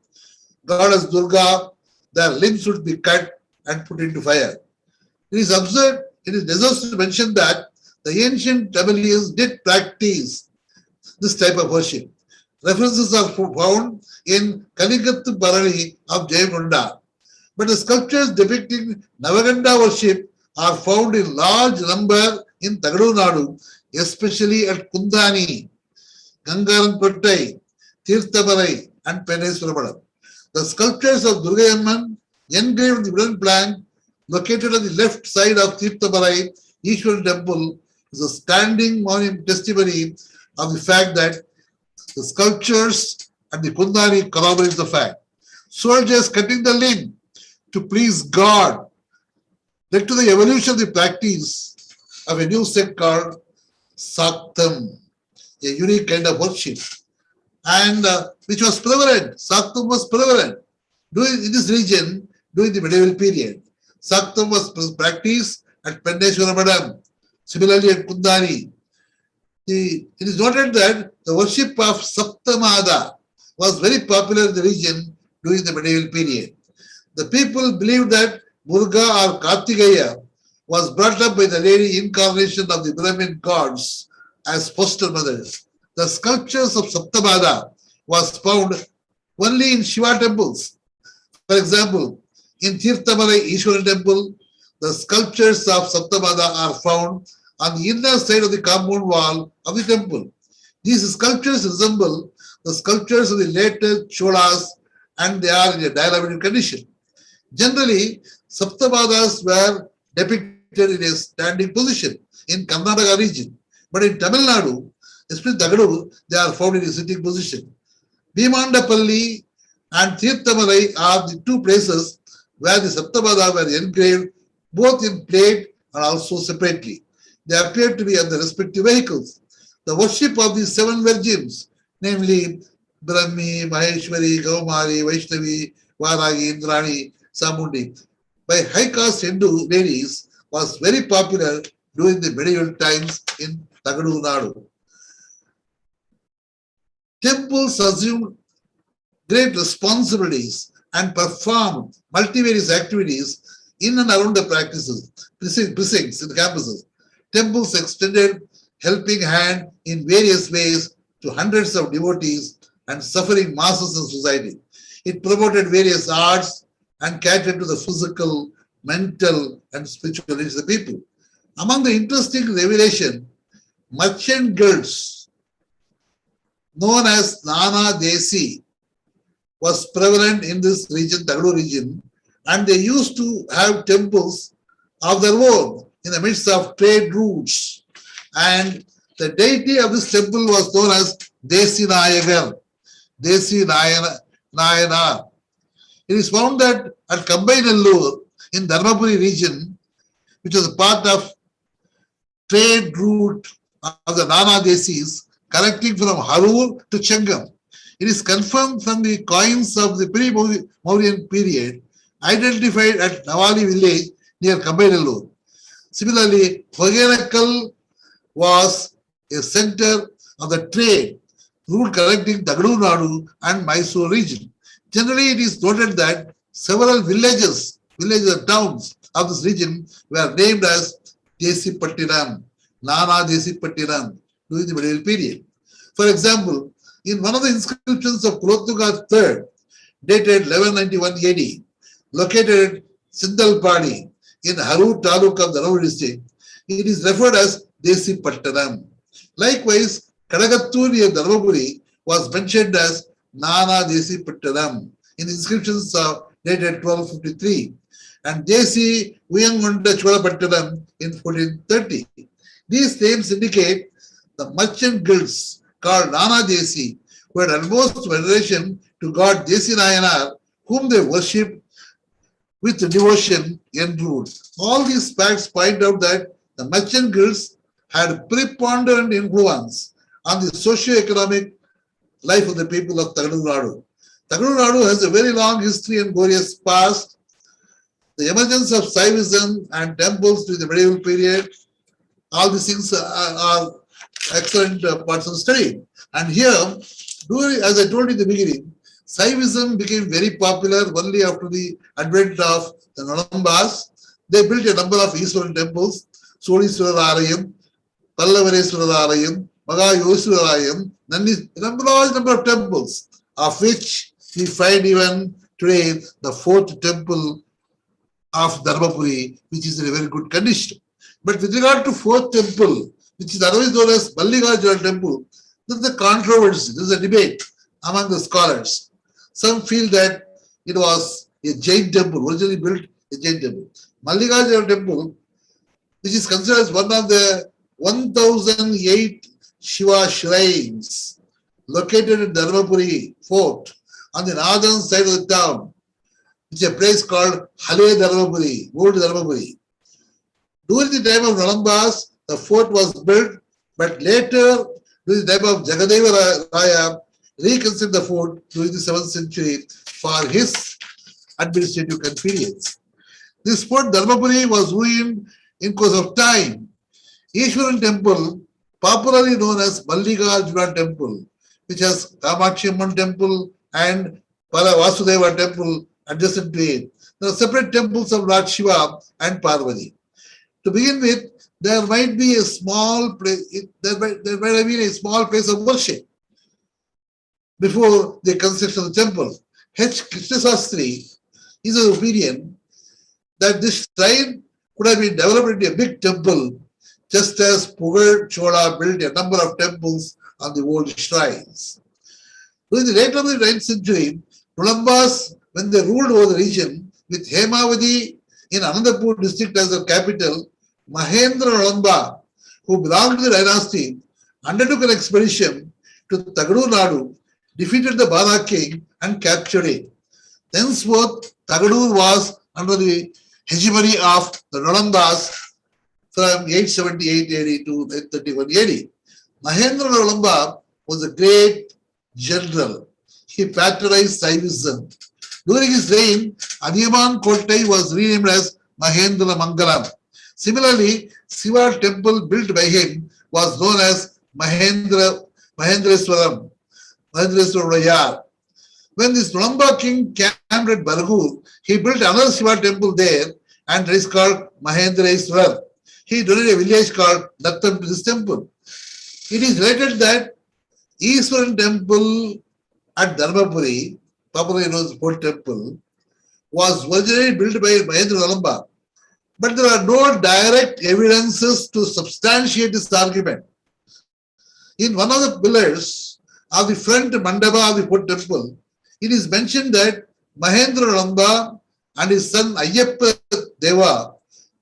goddess Durga, their limbs would be cut and put into fire. It is absurd, it is necessary to mention that the ancient Tamilians did practice this type of worship. References are found in Kaligattu Bharani of Jayakonda. But the sculptures depicting Navaganda worship are found in large number in THAGADUR NADU, especially at Kundani, Gangaranpattai, Tirthamalai, and Penneswaram. The sculptures of Durga Amman, engraved on the wooden plank, located on the left side of Tirthamalai Ishwaran temple, is a standing monument testimony of the fact that the sculptures and the Kundani corroborate the fact. Soldiers cutting the limb to please God led to the evolution of the practice of a new sect called Saktam, a unique kind of worship, and which was prevalent. Saktam was prevalent in this region during the medieval period. Saktam was practiced at Penneswaram, similarly at Kundani. It is noted that the worship of Saptamada was very popular in the region during the medieval period. The people believed that Durga or Kartikeya was brought up by the lady incarnation of the Brahmin gods as foster mothers. The sculptures of Saptamada was found only in Shiva temples. For example, in Tirthamalai Ishwaran temple, the sculptures of Saptamada are found on the inner side of the compound wall of the temple. These sculptures resemble the sculptures of the later Cholas, and they are in a dilapidated condition. Generally, Saptamadas were depicted in a standing position in Karnataka region, but in Tamil Nadu, especially THAGADUR, they are found in a sitting position. Bhimandapalli and Tirthamalai are the two places where the Saptamada were engraved, both in plate and also separately. They appear to be on the respective vehicles. The worship of the seven virgins, namely Brahmi, Maheshwari, Gaumari, Vaishnavi, Varagi, Indrani, Samundi, by high caste Hindu ladies was very popular during the medieval times in THAGADUR Nadu. Temples assumed great responsibilities and performed multivarious activities in and around the precincts in the campuses. Temples extended helping hand in various ways to hundreds of devotees and suffering masses in society. It promoted various arts and catered to the physical, mental, and spiritual needs of the people. Among the interesting revelation, merchant guilds known as Nana Desi was prevalent in this region, THAGADUR region, and they used to have temples of their own in the midst of trade routes. And the deity of this temple was known as Desi Nayagar, Desi Nayanar. It is found that at Kambainallur in Dharmapuri region, which was a part of trade route of the Nana Desis connecting from Harur to Changam. It is confirmed from the coins of the pre-Mauryan period identified at Navali village near Kambainallur. Similarly, Hogerakal was a center of the trade route connecting THAGADUR Nadu and Mysore region. Generally, it is noted that several villages or towns of this region were named as Desipattinam, Nana Desipattinam during the medieval period. For example, in one of the inscriptions of Kulothunga III, dated 1191 AD, located at Sindalpadi in Harur Taluk of Dharmapuri district, it is referred as Desipattanam. Likewise, Kadagattur near Dharmapuri was mentioned as Nana Desipattanam in inscriptions dated 1253 and Desi Uyangonda Cholapattanam in 1430. These names indicate the merchant guilds called Nana Desi, who had almost veneration to God Desi Nayanar, whom they worshipped with devotion en route. All these facts point out that the merchant guilds had preponderant influence on the socio-economic life of the people of THAGADUR Nadu. THAGADUR NADU has a very long history and glorious past. The emergence of Saivism and temples during the medieval period, all these things are excellent parts of the study. And here, as I told you in the beginning, Saivism became very popular only after the advent of the Nalambas. They built a number of Eastern temples, Soliswarar Alayam, Pallavareswarar Alayam, Magayoswarar Alayam, a large number of temples, of which we find even today the fourth temple of Dharmapuri, which is in a very good condition. But with regard to fourth temple, which is otherwise known as Mallikarjuna temple, there is a controversy, there is a debate among the scholars. Some feel that it was a Jain temple, originally built a Jain temple. Mallikarjuna temple, which is considered as one of the 1008 Shiva shrines located in Dharmapuri fort on the northern side of the town, which is a place called Hale Dharmapuri, Old Dharmapuri. During the time of Nalambas, the fort was built, but later, during the time of Jagadeva Raya, reconstructed the fort during the 7th century for his administrative convenience. This fort, Dharmapuri, was ruined in course of time. Ishwaran temple, popularly known as Mallikarjuna temple, which has Kamakshi Amman temple and Vasudeva temple adjacent to it. There are separate temples of Lord Shiva and Parvati. To begin with, there might be a small place, there might have been a small place of worship before the construction of the temple. H. Krishnasastri is of the opinion that this shrine could have been developed into a big temple, just as Pugal Chola built a number of temples on the old shrines. During the later of the 9th century, Nalambas, when they ruled over the region, with Hemavati in Anandapur district as their capital, Mahendra Nalamba, who belonged to the dynasty, undertook an expedition to THAGADUR Nadu, defeated the Bala king and captured it. Thenceforth, THAGADUR was under the hegemony of the Nalambas from 878 AD to 831 AD. Mahendra Nalamba was a great general. He patronized Saivism. During his reign, Adiyaman Kottai was renamed as Mahendra Mangalam. Similarly, Shiva temple built by him was known as Mahendreswaram, Mahendreswarayar. When this Nalamba king camped at Bargur, he built another Shiva temple there, and it is called Mahendreswarar. He donated a village called Nattam to this temple. It is related that Eastern temple at Dharmapuri, popularly known as Fort Temple, was originally built by Mahendra Nalamba. But there are no direct evidences to substantiate this argument. In one of the pillars of the front mandapa of the Fort Temple, it is mentioned that Mahendra Nalamba and his son Pachaiyappa Deva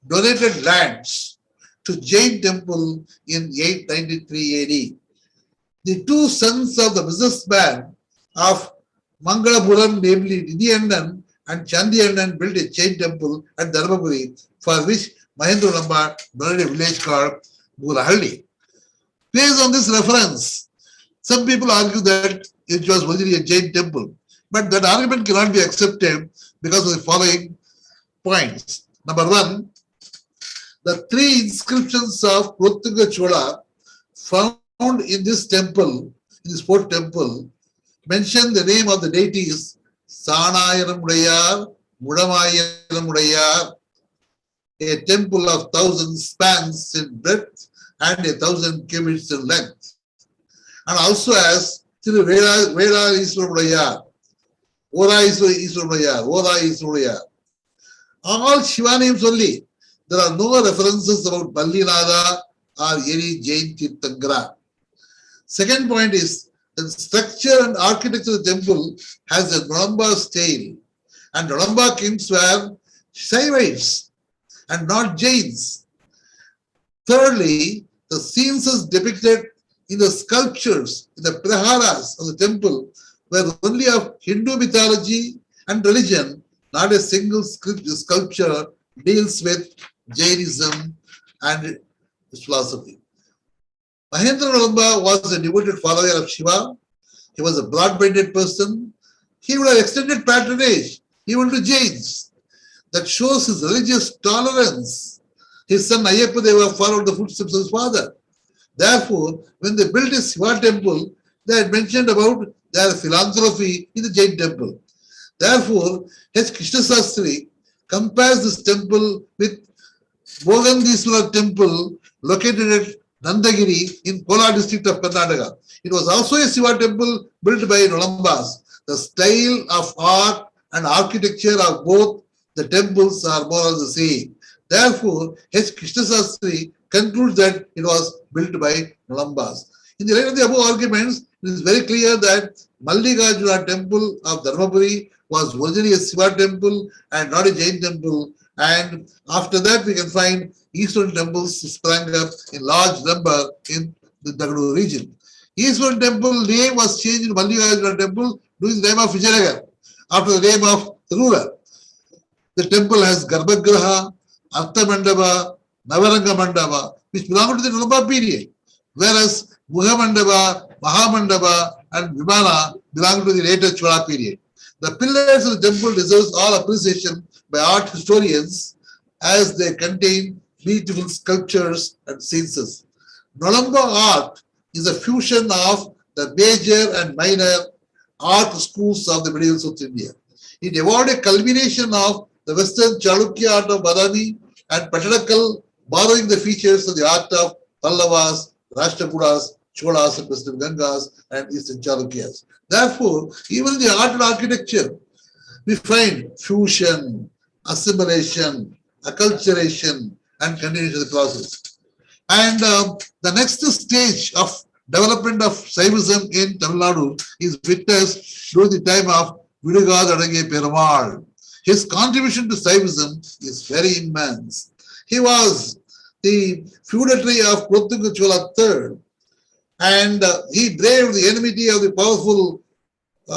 donated lands to Jain temple in 893 AD. The two sons of the businessman of Mangalapuram, namely Nidhiyannan and Chandiyannan, built a Jain temple at Dharmapuri, for which Mahendra Nalamba donated a village called Mulahalli. Based on this reference, some people argue that it was originally a Jain temple, but that argument cannot be accepted because of the following points. Number one, the three inscriptions of Kulothunga Chola found in this temple, in this Fort Temple, mention the name of the deities Sanayanam Udayar, Mudamayanam Udayar, a temple of 1,000 spans in breadth and 1,000 cubits in length, and also as Veda Iswaradayar, Ora Iswaradayar, Ora Iswaradayar. All Shiva names only. There are no references about Ballinada or any Jain Tirthankara. Second point is the structure and architecture of the temple has a Nalamba style, and Nalamba kings were Shaivites and not Jains. Thirdly, the scenes as depicted in the sculptures, in the praharas of the temple, were only of Hindu mythology and religion. Not a single sculpture deals with Jainism and philosophy. Mahendra Nalamba was a devoted follower of Shiva. He was a broad-minded person. He would have extended patronage even to Jains. That shows his religious tolerance. His son Ayyappa Deva followed the footsteps of his father. Therefore, when they built a Shiva temple, they had mentioned about their philanthropy in the Jain temple. Therefore, H. Krishna Sastri compares this temple with Bogandiswara temple located at Nandagiri in Kolar district of Karnataka. It was also a Shiva temple built by Nolambas. The style of art and architecture of both the temples are more or less the same. Therefore, H. Krishna Sastri concludes that it was built by Nolambas. In the light of the above arguments, it is very clear that Mallikarjuna temple of Dharmapuri was originally a Shiva temple and not a Jain temple. And after that, we can find Eastern temples sprang up in large number in the THAGADUR region. Eastern temple name was changed to Mallikarjuna temple during the name of Vijayanagar, after the name of the ruler. The temple has Garbhagraha, Artha Mandapa, Navaranga Mandapa, which belong to the Nolamba period, whereas Mugha Mandapa, Mahamandapa, and Vimana belong to the later Chola period. The pillars of the temple deserves all appreciation by art historians as they contain beautiful sculptures and scenes. Nolamba art is a fusion of the major and minor art schools of the medieval South India. It evolved a culmination of the Western Chalukya art of Badami and Patadakal, borrowing the features of the art of Pallavas, Rashtrakutas, Cholas, and Western Gangas, and Eastern Chalukyas. Therefore, even in the art and architecture, we find fusion, assimilation, acculturation, and continuation of the process. And the next stage of development of Saivism in Tamil Nadu is witnessed during the time of Vidugadadange Perumal. His contribution to Saivism is very immense. He was the feudatory of Kulothunga Chola III, and he braved the enmity of the powerful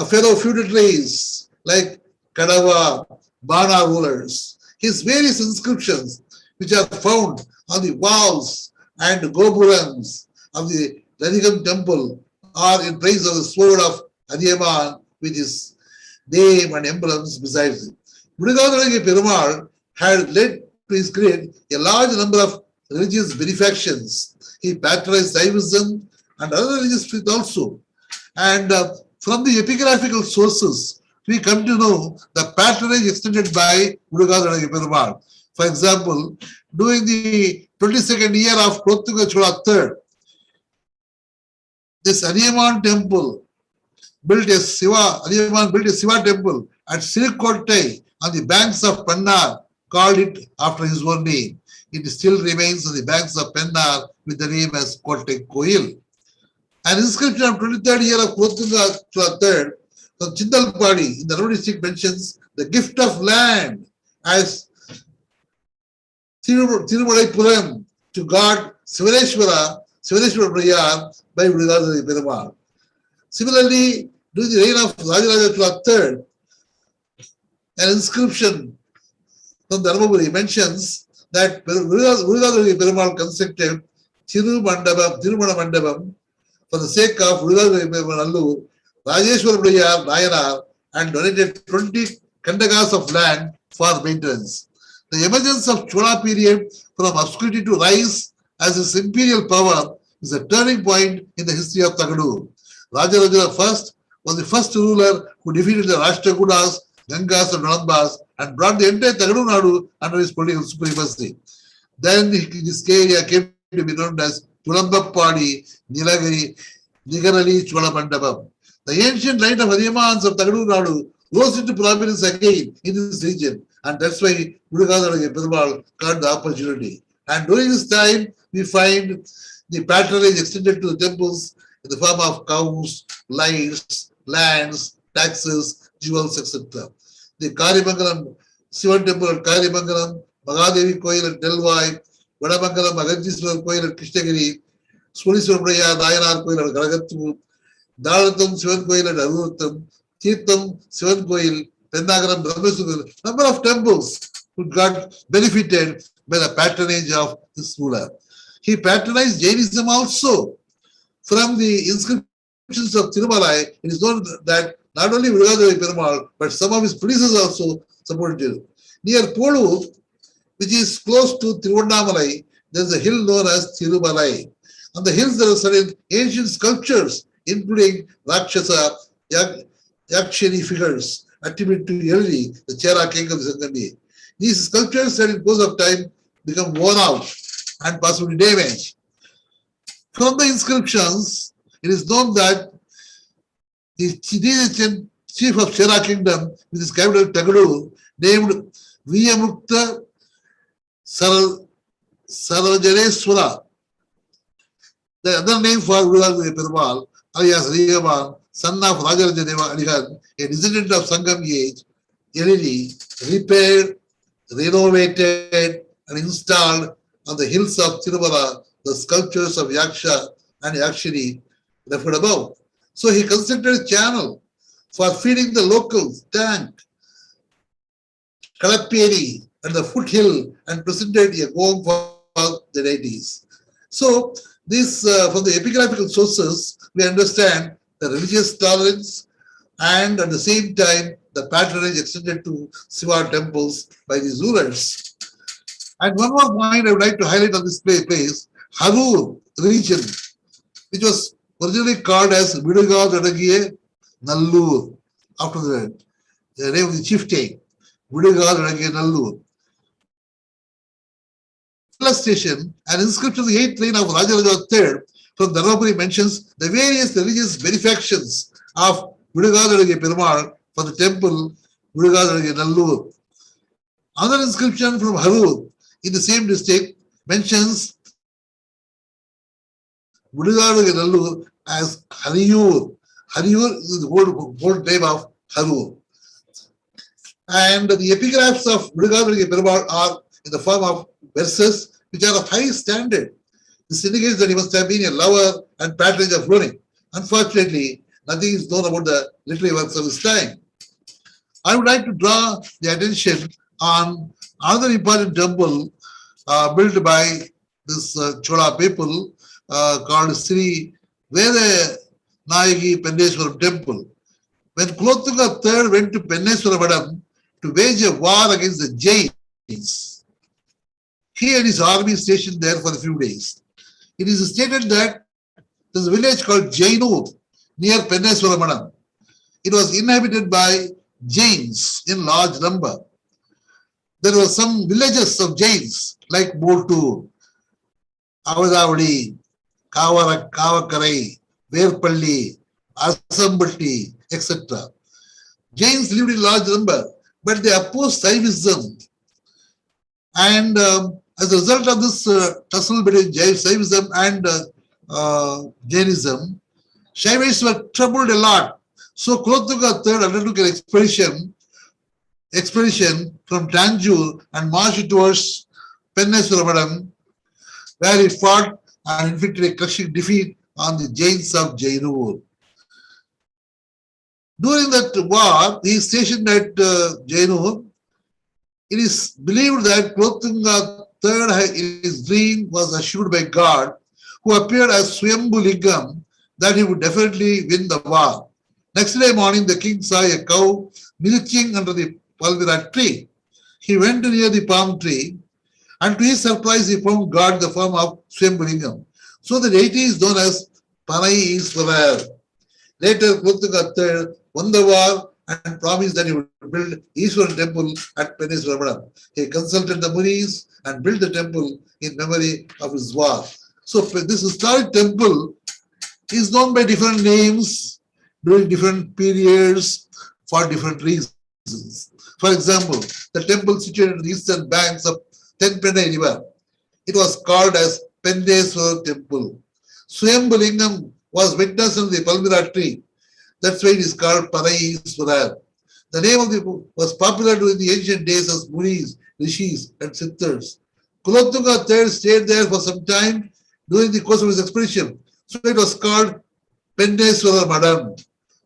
fellow feudatories like Kadava, Bana rulers. His various inscriptions, which are found on the walls and gopurams of the Radhikam temple, are in praise of the sword of Adiyaman with his name and emblems besides it. Vidugadadange Perumal had led to his creed a large number of religious benefactions. He patronized Saivism and other religious faith also. And from the epigraphical sources, we come to know the patronage extended by Vidugadadange Perumal. For example, during the 22nd year of Kulothunga Chola III, this Adiyaman temple built a Shiva temple at Sirikottai on the banks of Pannar, called it after his own name. It still remains on the banks of Pennar with the name as Kottai Koil. An inscription of 23rd year of Kulothunga Chola III from Chindalpadi in the Nadu district mentions the gift of land as Tirumalapuram to God Sivareshwara Prayar by Vidugadadange Perumal. Similarly, during the reign of Rajaraja Chola III, an inscription from Dharmapuri mentions that Vidugadadange Perumal constructed Tirumana Mandapam for the sake of Vidugadadange Perumal Allur, Rajeshwara Prayar Nayanar, and donated 20 kandagas of land for maintenance. The emergence of Chola period from obscurity to rise as its imperial power is a turning point in the history of THAGADUR. Rajaraja I was the first ruler who defeated the Rashtrakutas, Gangas, and Nolambas and brought the entire THAGADUR Nadu under his political supremacy. Then this area came to be known as Tulambapadi, Nilagiri, Nigarali, Cholamandapam. The ancient line of Adiyamans of THAGADUR Nadu rose into prominence again in this region, and that's why Vidugadadange Perumal got the opportunity. And during this time, we find the patronage extended to the temples in the form of cows, lights, lands, taxes, jewels, etc. The Karimangalam Shivan temple at Karimangalam, Magadevi Koil at Delvai, Vadamangalam Aganjiswar Koil at Krishnagiri, Suniswar Praya Nayanar Koil at Garagattu, Dalatam Shivan Koil at Arutam, Tirtham Shivan Koil, Pendagaram Brahmasukar, number of temples who got benefited by the patronage of this ruler. He patronized Jainism also. From the inscriptions of Tirumalai, it is known that Not only Virugadari Perumal, but some of his predecessors also supported him. Near Polu, which is close to Tiruvannamalai, there is a hill known as Thirumalai. On the hills there are certain ancient sculptures, including Rakshasa, Yakshani figures attributed to Yelli, the Chera king of the Sangami. These sculptures had in course of time become worn out and possibly damaged. From the inscriptions, it is known that the chief of Chera kingdom, with his capital THAGADUR, named Viyamukta Sarvajaneswara. The other name for Virugadari Perumal, alias Rigaman, son of Rajarajadeva Adigan, a descendant of Sangam age, Yelili, repaired, renovated, and installed on the hills of Tirumala the sculptures of Yaksha and Yakshini referred above. So he constructed a channel for feeding the locals, tank, Kalaperi, and the foothill, and presented a home for the deities. So this, from the epigraphical sources, we understand the religious tolerance and at the same time the patronage extended to Shiva temples by these rulers. And one more point I would like to highlight on this place, Harur region, which was originally called as Vidugadanagiye Nallur, after the name of the chieftain, Vidugadanagiye Nallur. Station, an inscription of the 8th reign of Rajaraja III from Dharmapuri mentions the various religious benefactions of Vidugadanagiye Perumal for the temple Vidugadanagiye Nallur. Another inscription from Harur in the same district mentions Vidugadanagiye Nallur as Hariyur. Hariyur is the whole name of Harur. And the epigraphs of Vidugadanagiye Perumal are in the form of verses which are of high standard. This indicates that he must have been a lover and patron of learning. Unfortunately, nothing is known about the literary works of his time. I would like to draw the attention on another important temple built by this Chola people called Sri Veda Nayagi Penneswaram Temple. When Kulothunga III went to Penneswaram to wage a war against the Jains, he and his army stationed there for a few days. It is stated that there is a village called Jainur near Penneswaram. It was inhabited by Jains in large number. There were some villages of Jains like Motu, Avadavadi, Kavakarai, Verpalli, Asambatti, etc. Jains lived in large number, but they opposed Saivism. And as a result of this tussle between Saivism and Jainism, Shaivists were troubled a lot. So Kulothunga III undertook an expedition from Tanjore and marched towards Penneswaram, where he fought and inflicted a crushing defeat on the Jains of Jainur. During that war, he is stationed at Jainur. It is believed that Kulothunga III in his dream was assured by God, who appeared as Swayambhu Lingam, that he would definitely win the war. Next day morning, the king saw a cow milking under the palmyra tree. He went near the palm tree, and to his surprise, he found God in the form of Swayambhu Lingam. So the deity is known as Pachaiyappa. Later, Kulothunga III won the war and promised that he would build Ishwaran temple at Penneswaram. He consulted the Munis and built the temple in memory of his war. So this historic temple is known by different names during different periods for different reasons. For example, the temple situated on the eastern banks of Tenpenai River, it was called as Penneswaram Temple. Swayambhu Lingam was witnessed on the palmyra tree. That's why it is called Pachaiyappa. The name of the book was popular during the ancient days as Munis, Rishis, and Siddhas. Kulothunga III stayed there for some time during the course of his expedition. So it was called Penneswaram.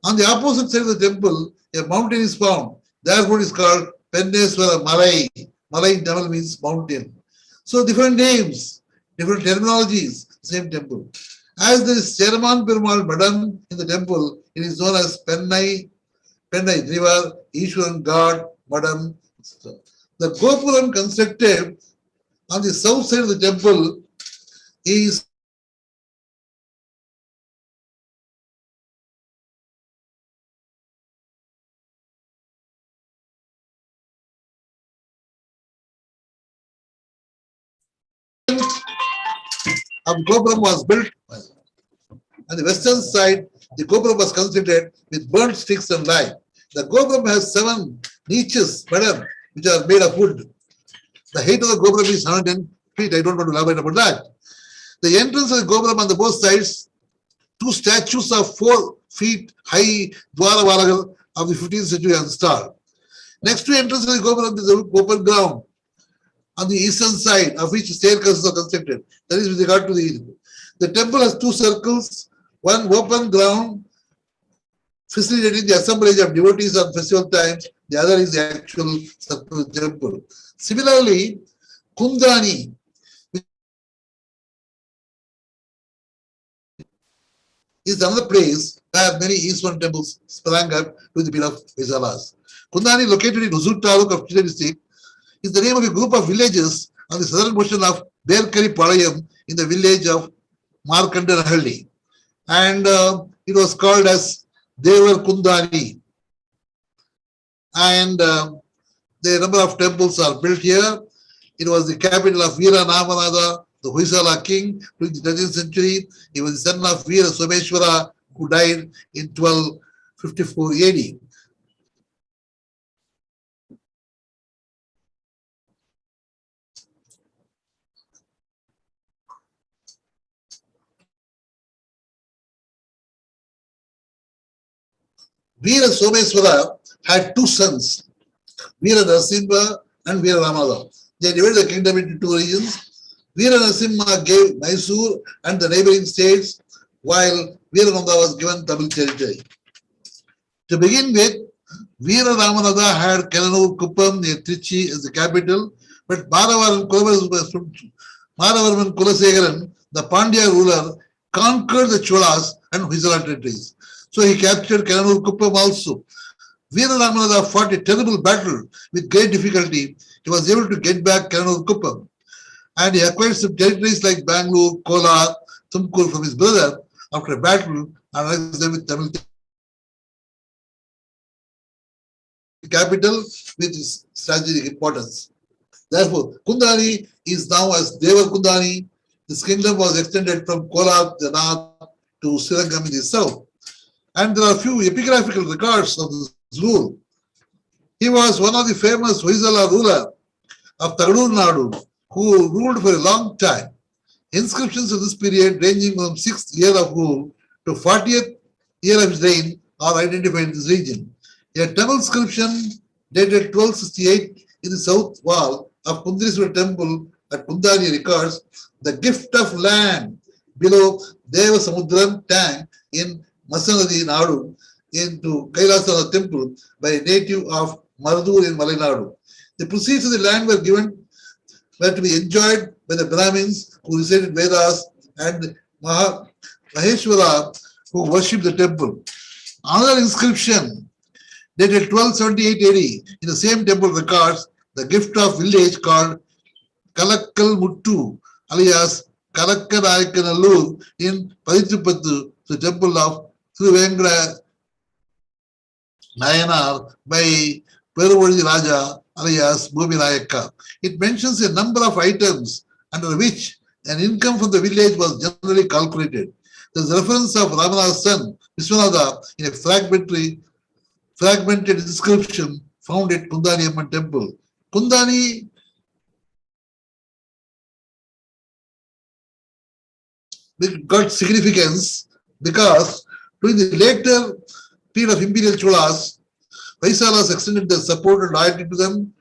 On the opposite side of the temple, a mountain is found. Therefore, it is called Penneswaram Malai. Malai in Tamil means mountain. So different names, different terminologies, same temple. As there is Cheraman Perumal Madam in the temple, it is known as Pennai Pennai River, Ishwaran God, Madam. The Gopuram constructed on the south side of the temple is of Gopuram was built on the western side. The Gopuram was constructed with burnt sticks and lime. The Gopuram has 7 niches, madam, which are made of wood. The height of the Gopuram is 110 feet. I don't want to elaborate about that. The entrance of the Gopuram on the both sides, 2 statues of 4 feet high Dwaravalagal of the 15th century are installed. Next to entrance of the Gopuram is the open ground on the eastern side, of which staircases are constructed. That is with regard to the east. The temple has 2 circles, one open ground facilitating the assemblage of devotees on festival times, the other is the actual circle of the temple. Similarly, Kundani is another place where many Eastern temples sprang up with the period of Hoysalas. Kundani, located in Huzur Taluk of Chile district, is the name of a group of villages on the southern portion of Berkari Palayam in the village of Markandahalli. And it was called as Devar Kundani. And the number of temples are built here. It was the capital of Veera Namanada, the Hoysala king during the 13th century. He was the son of Veera Someshwara, who died in 1254 AD. Veera Someshwara had 2 sons, Veera Narasimha and Veera Ramanada. They divided the kingdom into 2 regions. Veera Narasimha gave Mysore and the neighboring states, while Veera Ramanada was given Tamil territory. To begin with, Veera Ramanada had Kellanur Kuppam near Trichy as the capital, but Maravarman Kulasegaran, the Pandya ruler, conquered the Cholas and Hoysala territories. So he captured Kellanur Kuppam also. Veera Ramanada fought a terrible battle with great difficulty. He was able to get back Kellanur Kuppam, and he acquired some territories like Bangalore, Kolar, Tumkur from his brother after a battle and annexed them with Tamil capital with strategic importance. Therefore, Kundani is now as Devar Kundani. This kingdom was extended from Kolar, the north, to Srirangam in the south. And there are few epigraphical records of this rule. He was one of the famous Hoysala ruler of THAGADUR NADU, who ruled for a long time. Inscriptions of this period, ranging from 6th year of rule to 40th year of his reign, are identified in this region. A Tamil inscription dated 1268 in the south wall of Kundriswara temple at Kundani records the gift of land below Deva Samudram tank in Masanadi, Nadu, into Kailasana temple by a native of Marudur in Malenadu. The proceeds of the land were to be enjoyed by the Brahmins who recited Vedas and Maheshwara who worshipped the temple. Another inscription dated 1278 AD in the same temple records the gift of village called Kalakkal Muttu alias Kalakkanayakkanallur in Padithupattu, the temple of Thiruvenkada Nayanar by Peruvadi Raja alias Bhumi Nayakka. It mentions a number of items under which an income from the village was generally calculated. There is reference of Ramana's son Vishwanatha in a fragmented inscription found at Kundani Amman temple. Kundani got significance because during the later period of imperial Cholas, Hoysalas extended their support and loyalty to them.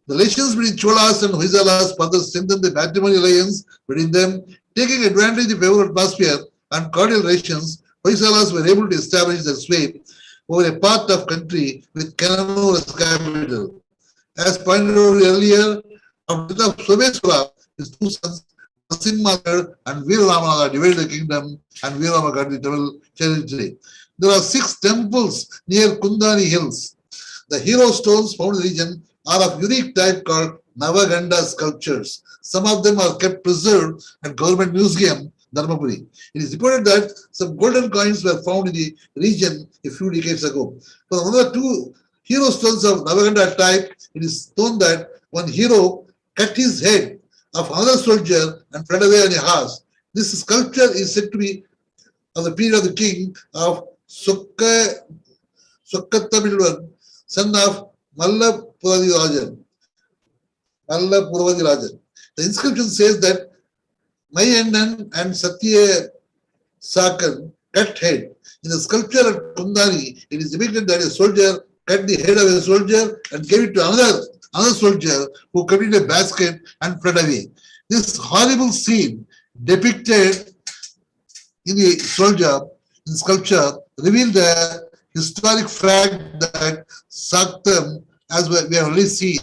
The relations between Cholas and Hoysalas further strengthened the matrimonial alliance between them. Taking advantage of the favorable atmosphere and cordial relations, Hoysalas were able to establish their sway over a part of country with Kellanur as capital. As pointed out earlier, after the death of Someshwara, his 2 sons, Narasimha and Veera Ramanada, divided the kingdom, and Veera Ramanada got the Tamil territory. There are 6 temples near Kundani hills. The hero stones found in the region are of unique type called Navaganda sculptures. Some of them are kept preserved at Government Museum, Dharmapuri. It is reported that some golden coins were found in the region a few decades ago. For another 2 hero stones of Navaganda type, it is known that one hero cut his head of another soldier and fled away on a horse. This sculpture is said to be of the period of the king of Sukkatamilvan, son of Mallapurvadi Rajan. The inscription says that Mayannan and Satya Sakan cut head. In the sculpture at Kundani, it is depicted that a soldier cut the head of a soldier and gave it to another soldier who kept it in a basket and fled away. This horrible scene depicted in the sculpture revealed the historic fact that Saktam, as we have already seen,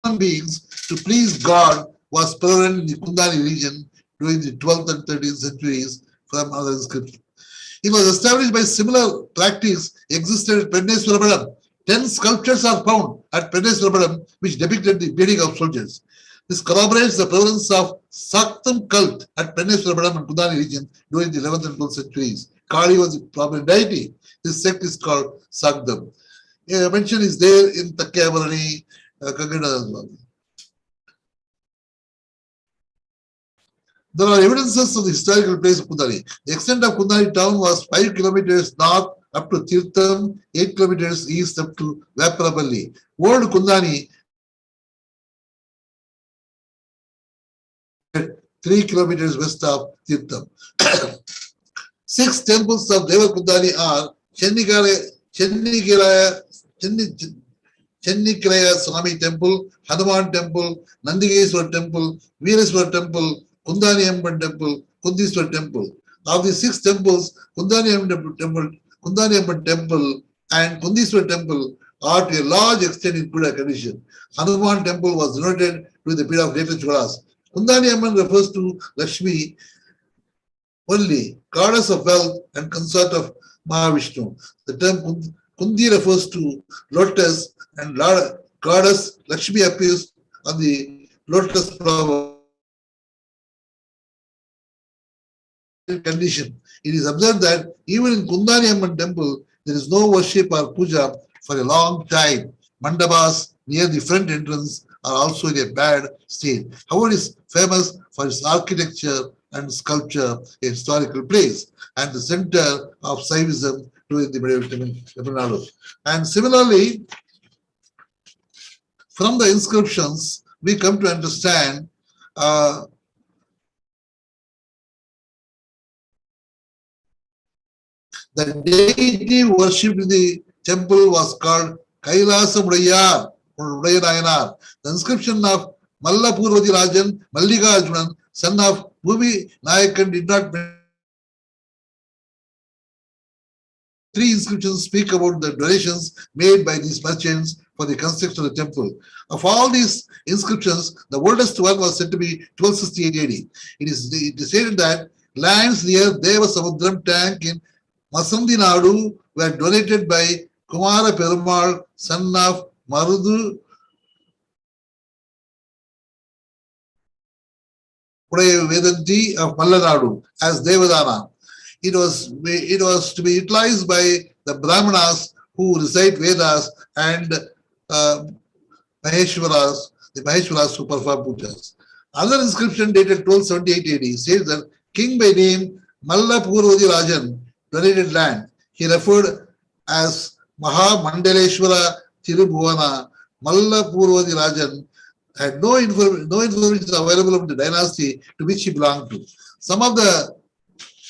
human beings to please God was prevalent in the Kundani region during the 12th and 13th centuries from other inscriptions. It was established by similar practice existed at Penneswarapadam. 10 sculptures are found at Penneswarapadam which depicted the beating of soldiers. This corroborates the prevalence of Saktam cult at Penneswarapadam and Kundani region during the 11th and 12th centuries. Kali was the prominent deity. This sect is called Saktam. A mention is there in Takyavarani, Kagada as well. There are evidences of the historical place of Kundani. The extent of Kundani town was 5 kilometers north up to Tirtham, 8 kilometers east up to Vaparapalli. Old Kundani 3 kilometers west of Tirtham. 6 temples of Deva Kundani are Chennikalaya Swami Temple, Hanuman Temple, Nandigeshwar Temple, Veereswar Temple, Kundani Amban Temple, Kundiswar Temple. Of the 6 temples, Kundani Amban Temple and Kundiswar Temple are to a large extent in good condition. Hanuman Temple was renovated during the period of later Cholas. Kundani Amban refers to Lakshmi only, goddess of wealth and consort of Mahavishnu. The term Kundi refers to lotus and goddess Lakshmi appears on the lotus flower condition. It is observed that even in Kundani Amman temple, there is no worship or puja for a long time. Mandabas near the front entrance are also in a bad state. However, it is famous for its architecture and sculpture, a historical place, and the center of Saivism during the medieval Tamil Nadu. And similarly, from the inscriptions, we come to understand the deity worshipped in the temple was called Kailasa Mudayar, or Udayanayanar. The inscription of Mallapurvadi Rajan, Mallikarjunan, son of Bhumi Nayakan, did not. 3 inscriptions speak about the donations made by these merchants for the construction of the temple. Of all these inscriptions, the oldest one was said to be 1268 AD. It is stated that lands near Deva Samudram tank in Masandi Nadu were donated by Kumara Perumal, son of Marudu Vedanti of Mallanadu as Devadana. It was to be utilized by the Brahmanas who recite Vedas and Maheshwaras, the Maheshwaras who perform pujas. Another inscription dated 1278 AD says that king by name Mallapurvadi Rajan donated land. He referred as Mahamandaleshwara Tirubhuvana. Mallapurvadi Rajan had no information available of the dynasty to which he belonged to. Some of the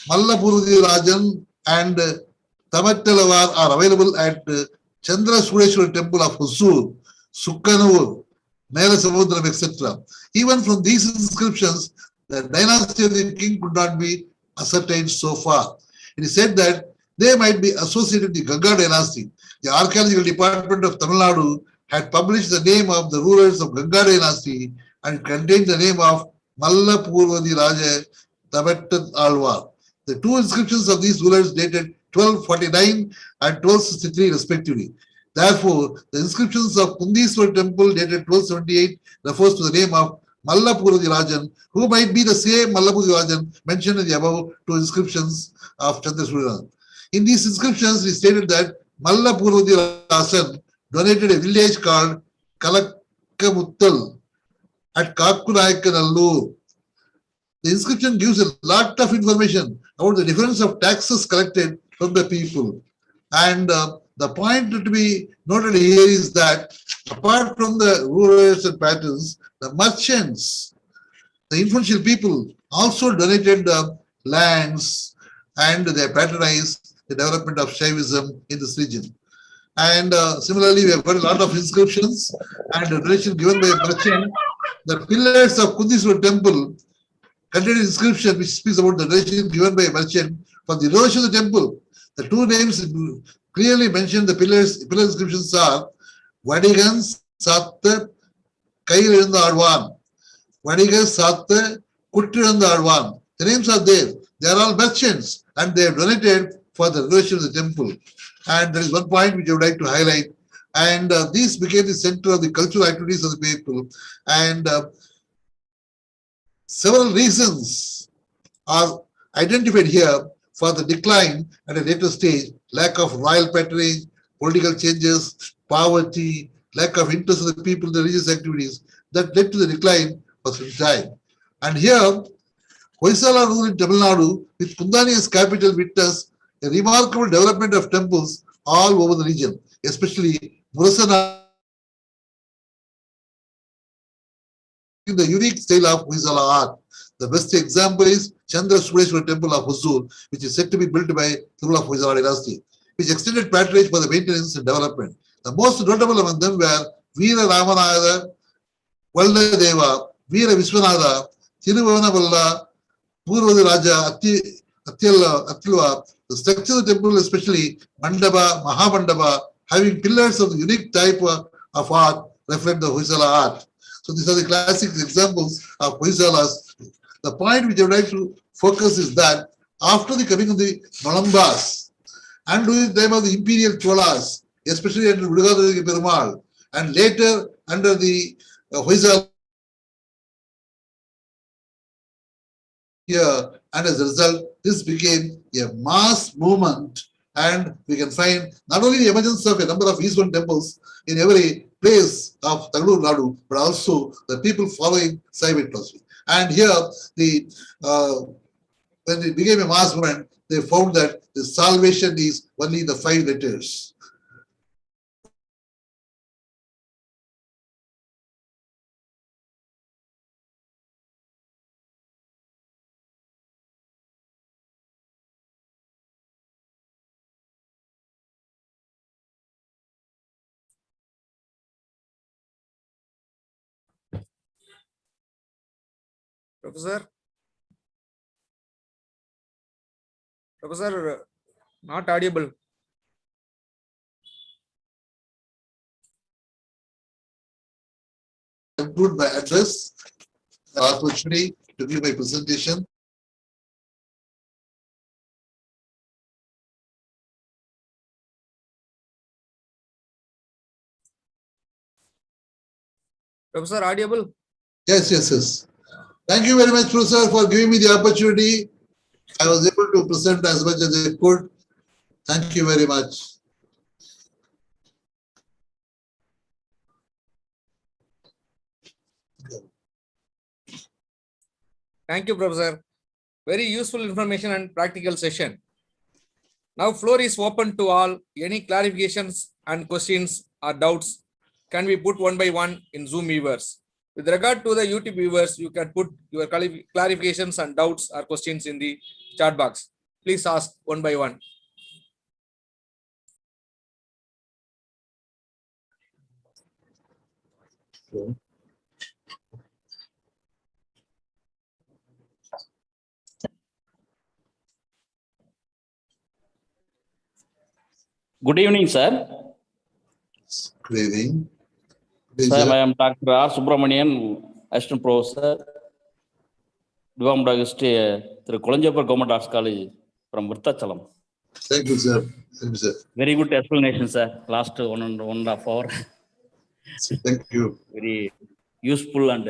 Mallapurvadi Rajan and Tamatalavar are available at Chandra Sureshwar temple of Hosur, Sukkanur, Mela Samudram, etc. Even from these inscriptions, the dynasty of the king could not be ascertained so far. It is said that they might be associated with the Ganga dynasty. The archaeological department of Tamil Nadu had published the name of the rulers of Ganga dynasty and it contained the name of Mallapurvadi Raja Tamattat Alvar. The two inscriptions of these rulers dated 1249 and 1263 respectively. Therefore, the inscriptions of Kundiswar temple dated 1278 refers to the name of Mallapuradi Rajan, who might be the same Mallapuradi Rajan mentioned in the above two inscriptions of Chandrasuriya. In these inscriptions, it stated that Mallapuradi Rajan donated a village called Kalakkamuttal at Kakkunayakkanallur. The inscription gives a lot of information about the difference of taxes collected from the people. And the point to be noted here is that apart from the rulers and patrons, the merchants, the influential people also donated lands and they patronized the development of Shaivism in this region. And similarly, we have got a lot of inscriptions and a donation given by a merchant. The pillars of Kundiswar temple contain an inscription which speaks about the donation given by a merchant for the erosion of the temple. The two names clearly mention the pillar inscriptions are Vadigan Satta Kairanda Adwan, Vadigan Satta Kutiranda Adwan. The names are there. They are all merchants and they have donated for the erosion of the temple. And there is one point which I would like to highlight. And this became the center of the cultural activities of the people. And several reasons are identified here for the decline at a later stage: lack of royal patronage, political changes, poverty, lack of interest of the people in the religious activities that led to the decline of some time. And here, Hoysala rule in Tamil Nadu with Kundani as capital witnessed a remarkable development of temples all over the region, especially Murasana, in the unique style of Hoysala art. The best example is Chandrasuriya temple of Huzur, which is said to be built by the rule of Hoysala dynasty, which extended patronage for the maintenance and development. The most notable among them were Veera Ramanayada, Valladeva, Veera Viswanatha, Thiruvanavalla, Purvadi Raja, Attilva. The structure of the temple, especially Mandapa, Mahamandapa, having pillars of the unique type of art, reflect the Hoysala art. So these are the classic examples of Hoysalas. The point which I would like to focus is that after the coming of the Malambas and during the time of the imperial Cholas, especially under Vidugadari Perumal, and later under the Hoysala here, and as a result, this became a mass movement, and we can find not only the emergence of a number of Eastern temples in every place of THAGADUR Nadu, but also the people following Saivite philosophy. And here, when it became a mass movement, they found that the salvation is only the 5 letters. Professor, not audible. Conclude my address, the opportunity to give my presentation. Professor, audible? Yes. Thank you very much, Professor, for giving me the opportunity. I was able to present as much as I could. Thank you very much. Thank you, Professor. Very useful information and practical session. Now, floor is open to all. Any clarifications and questions or doubts can be put one by one in Zoom viewers. With regard to the YouTube viewers, you can put your clarifications and doubts or questions in the chat box. Please ask one by one. Good evening, sir. Good evening. Sir, I am Dr. R. Subramanian, Assistant Professor, Divamda History, through Kolanjapur Government Arts College, from Virthachalam. Thank you, sir. Thank you, sir. Very good explanation, sir. Last 1.5 hour. Thank you. Very useful and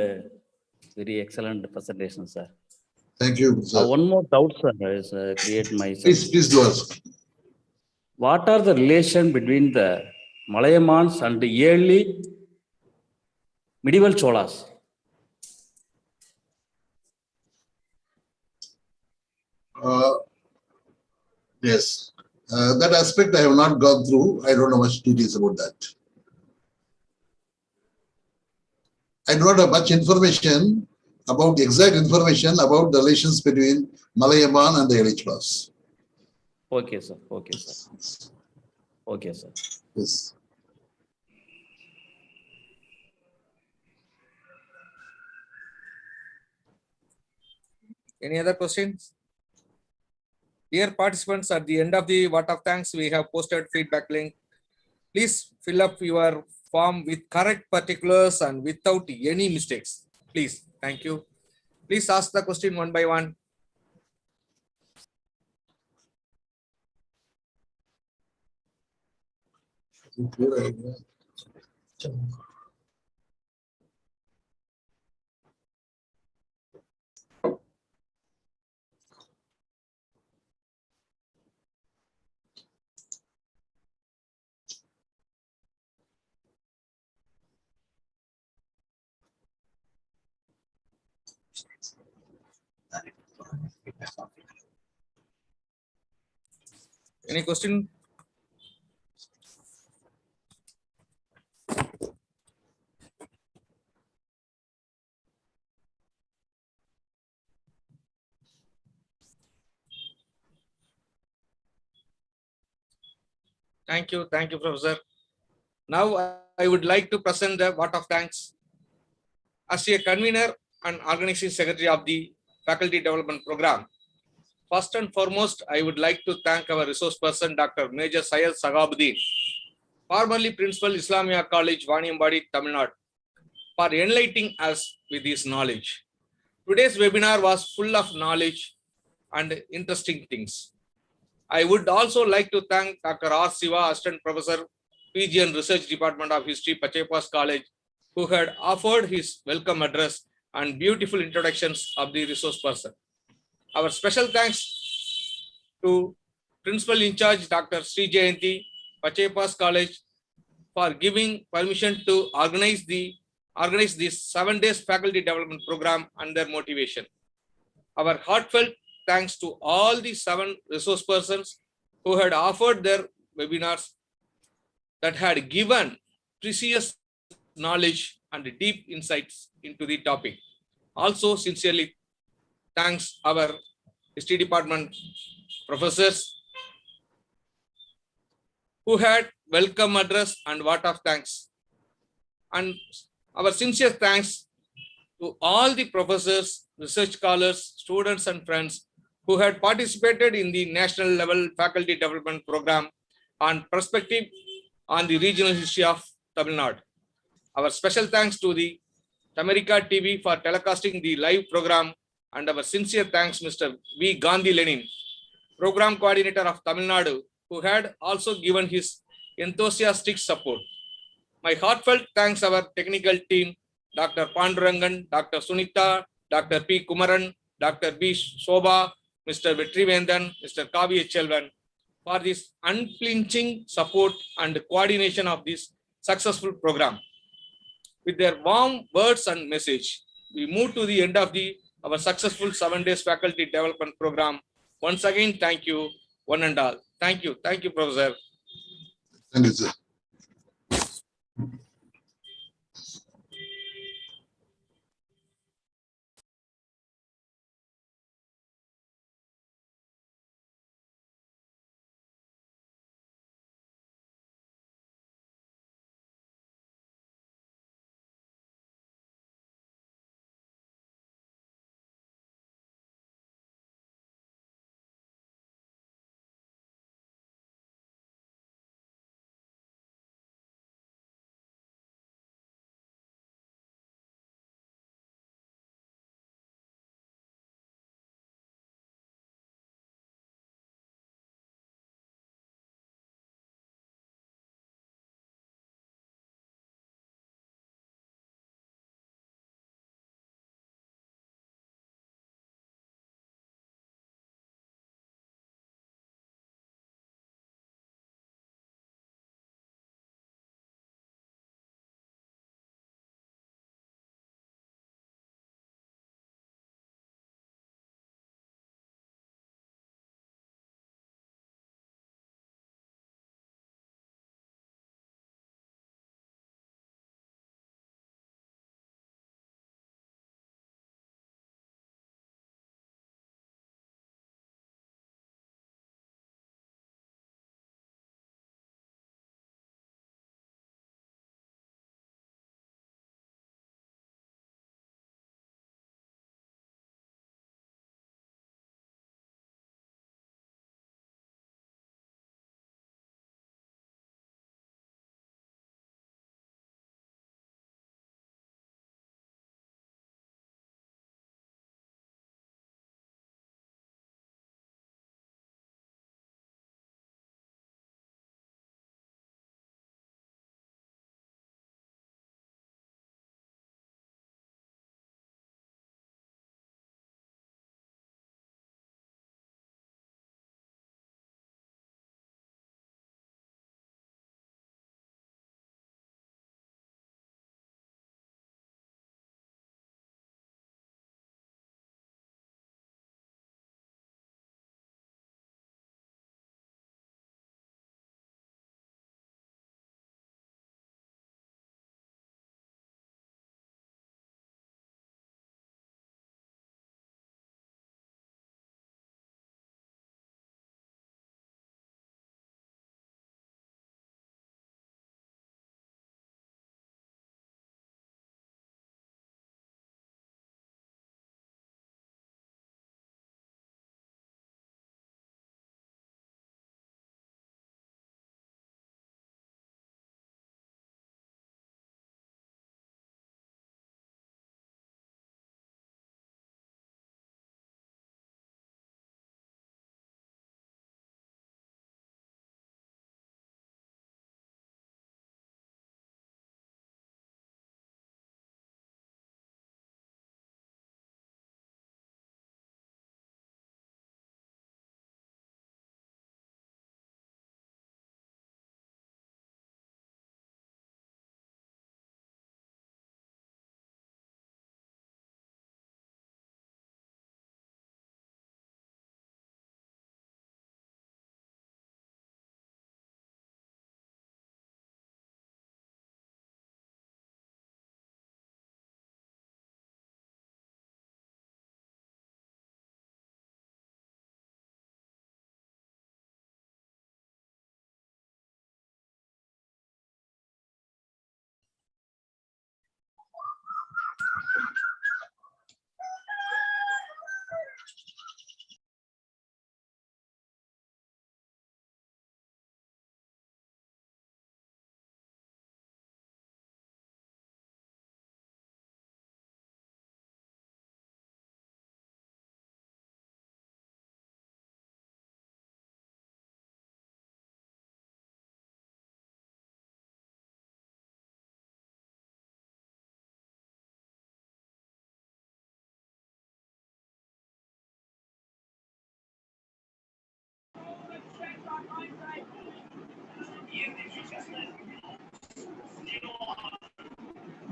very excellent presentation, sir. Thank you, sir. One more doubt, sir, is create myself. Please do ask. What are the relation between the Malayamans and the early medieval Cholas? Yes. That aspect I have not gone through. I don't know much details about that. I do not have much information about exact information about the relations between Malayaman and the early Cholas. Okay, sir. Okay, sir. Okay, sir. Yes. Any other questions? Dear participants, at the end of the vote of thanks, we have posted feedback link. Please fill up your form with correct particulars and without any mistakes. Please. Thank you. Please ask the question one by one. Any question? Thank you. Thank you, Professor. Now I would like to present the vote of thanks. As a convener and organizing secretary of the Faculty Development Program, first and foremost, I would like to thank our resource person, Dr. Major Syed Shahabuddeen, formerly Principal Islamiah College, Vaniyambadi, Tamil Nadu, for enlightening us with his knowledge. Today's webinar was full of knowledge and interesting things. I would also like to thank Dr. R. Siva, Assistant Professor, PG and Research Department of History, Pachaiyappa College, who had offered his welcome address and beautiful introductions of the resource person. Our special thanks to Principal in Charge, Dr. Sri Jayanti, Pachaiyappa College, for giving permission to organize this 7 days faculty development program and their motivation. Our heartfelt thanks to all the 7 resource persons who had offered their webinars that had given precious knowledge and deep insights into the topic. Also, sincerely thanks our history department professors who had welcome address and vote of thanks. And our sincere thanks to all the professors, research scholars, students and friends who had participated in the national level faculty development program on perspective on the regional history of Tamil Nadu. Our special thanks to the America TV for telecasting the live program, and our sincere thanks Mr. V. Gandhi Lenin, program coordinator of Tamil Nadu, who had also given his enthusiastic support. My heartfelt thanks our technical team, Dr. Pandurangan, Dr. Sunita, Dr. P. Kumaran, Dr. B. Shobha, Mr. Vetrivendan, Mr. Kavi Chelvan, for this unflinching support and coordination of this successful program. With their warm words and message, we move to the end of our successful 7 days faculty development program. Once again, thank you, one and all. Thank you. Thank you, Professor. Thank you, sir.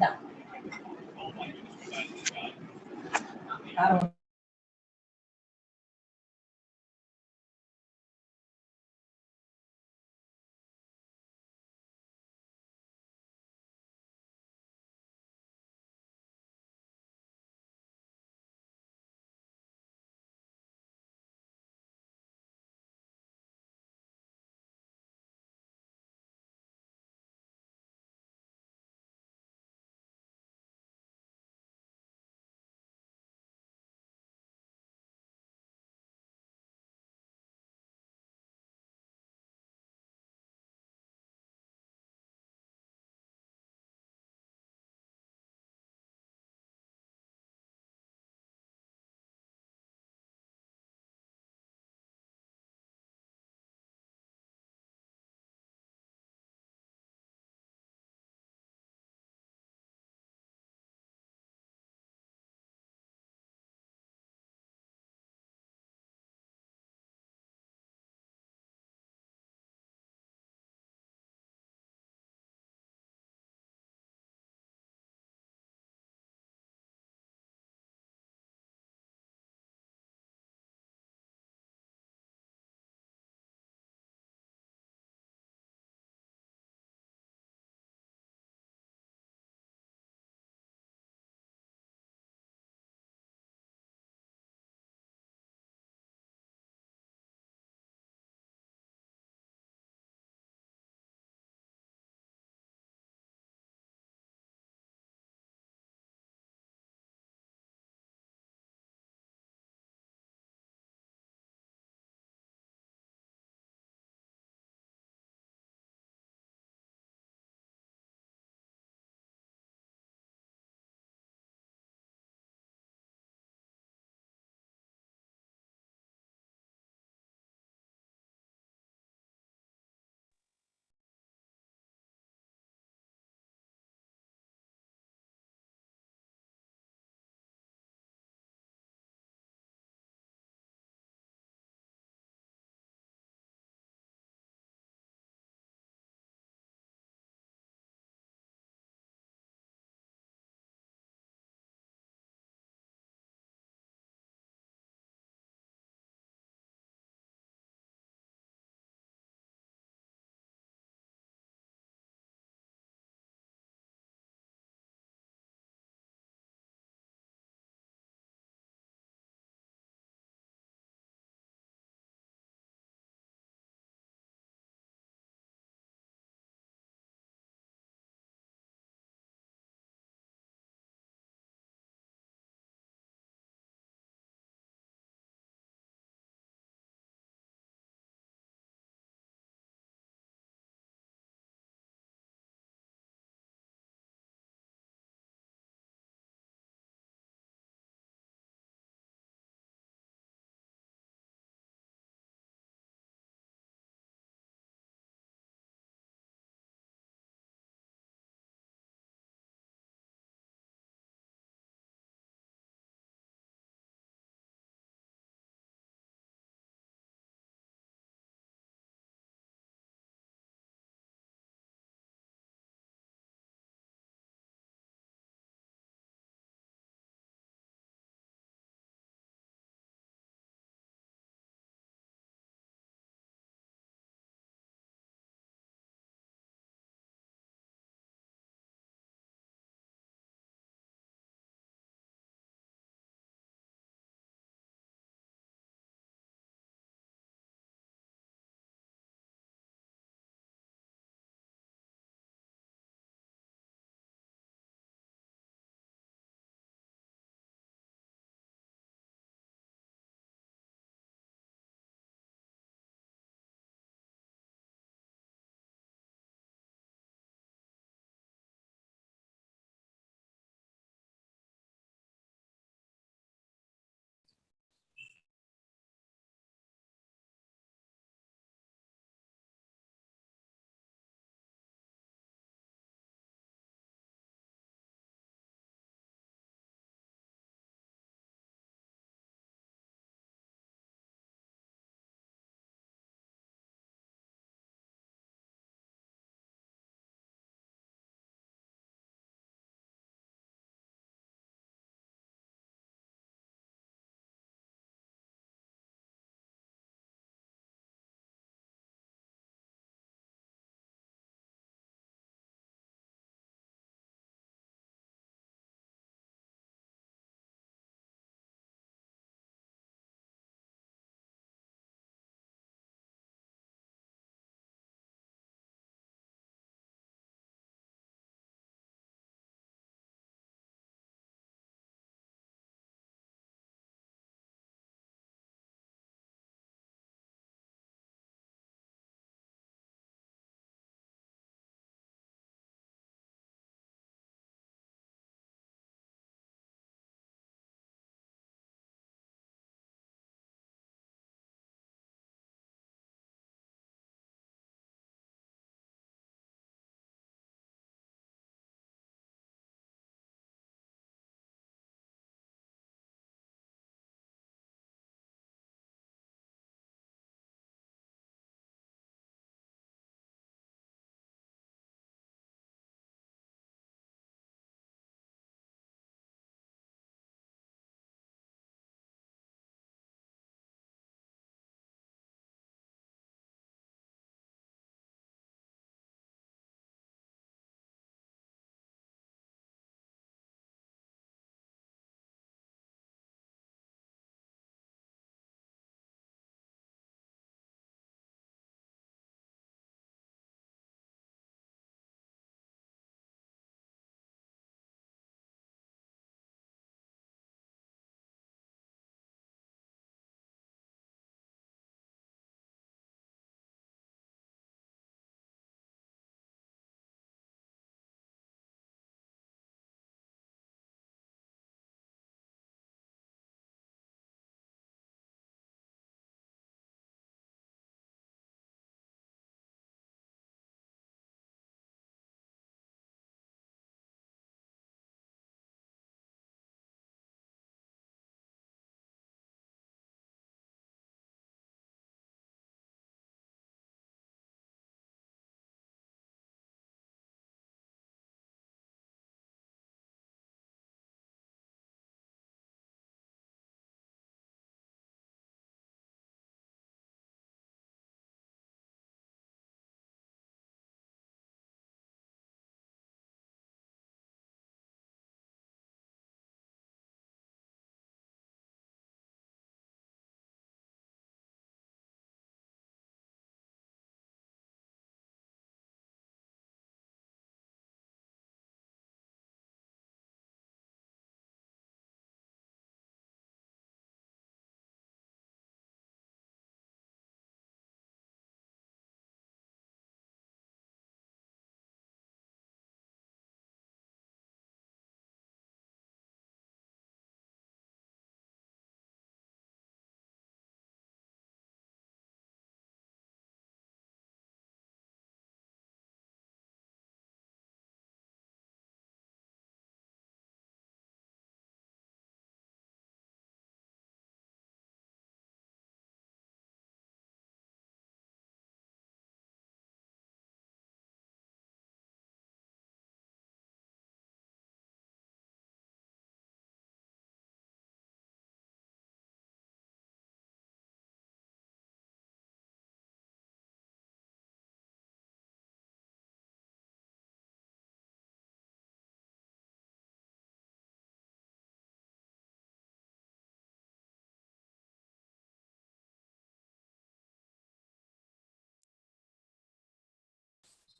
Da.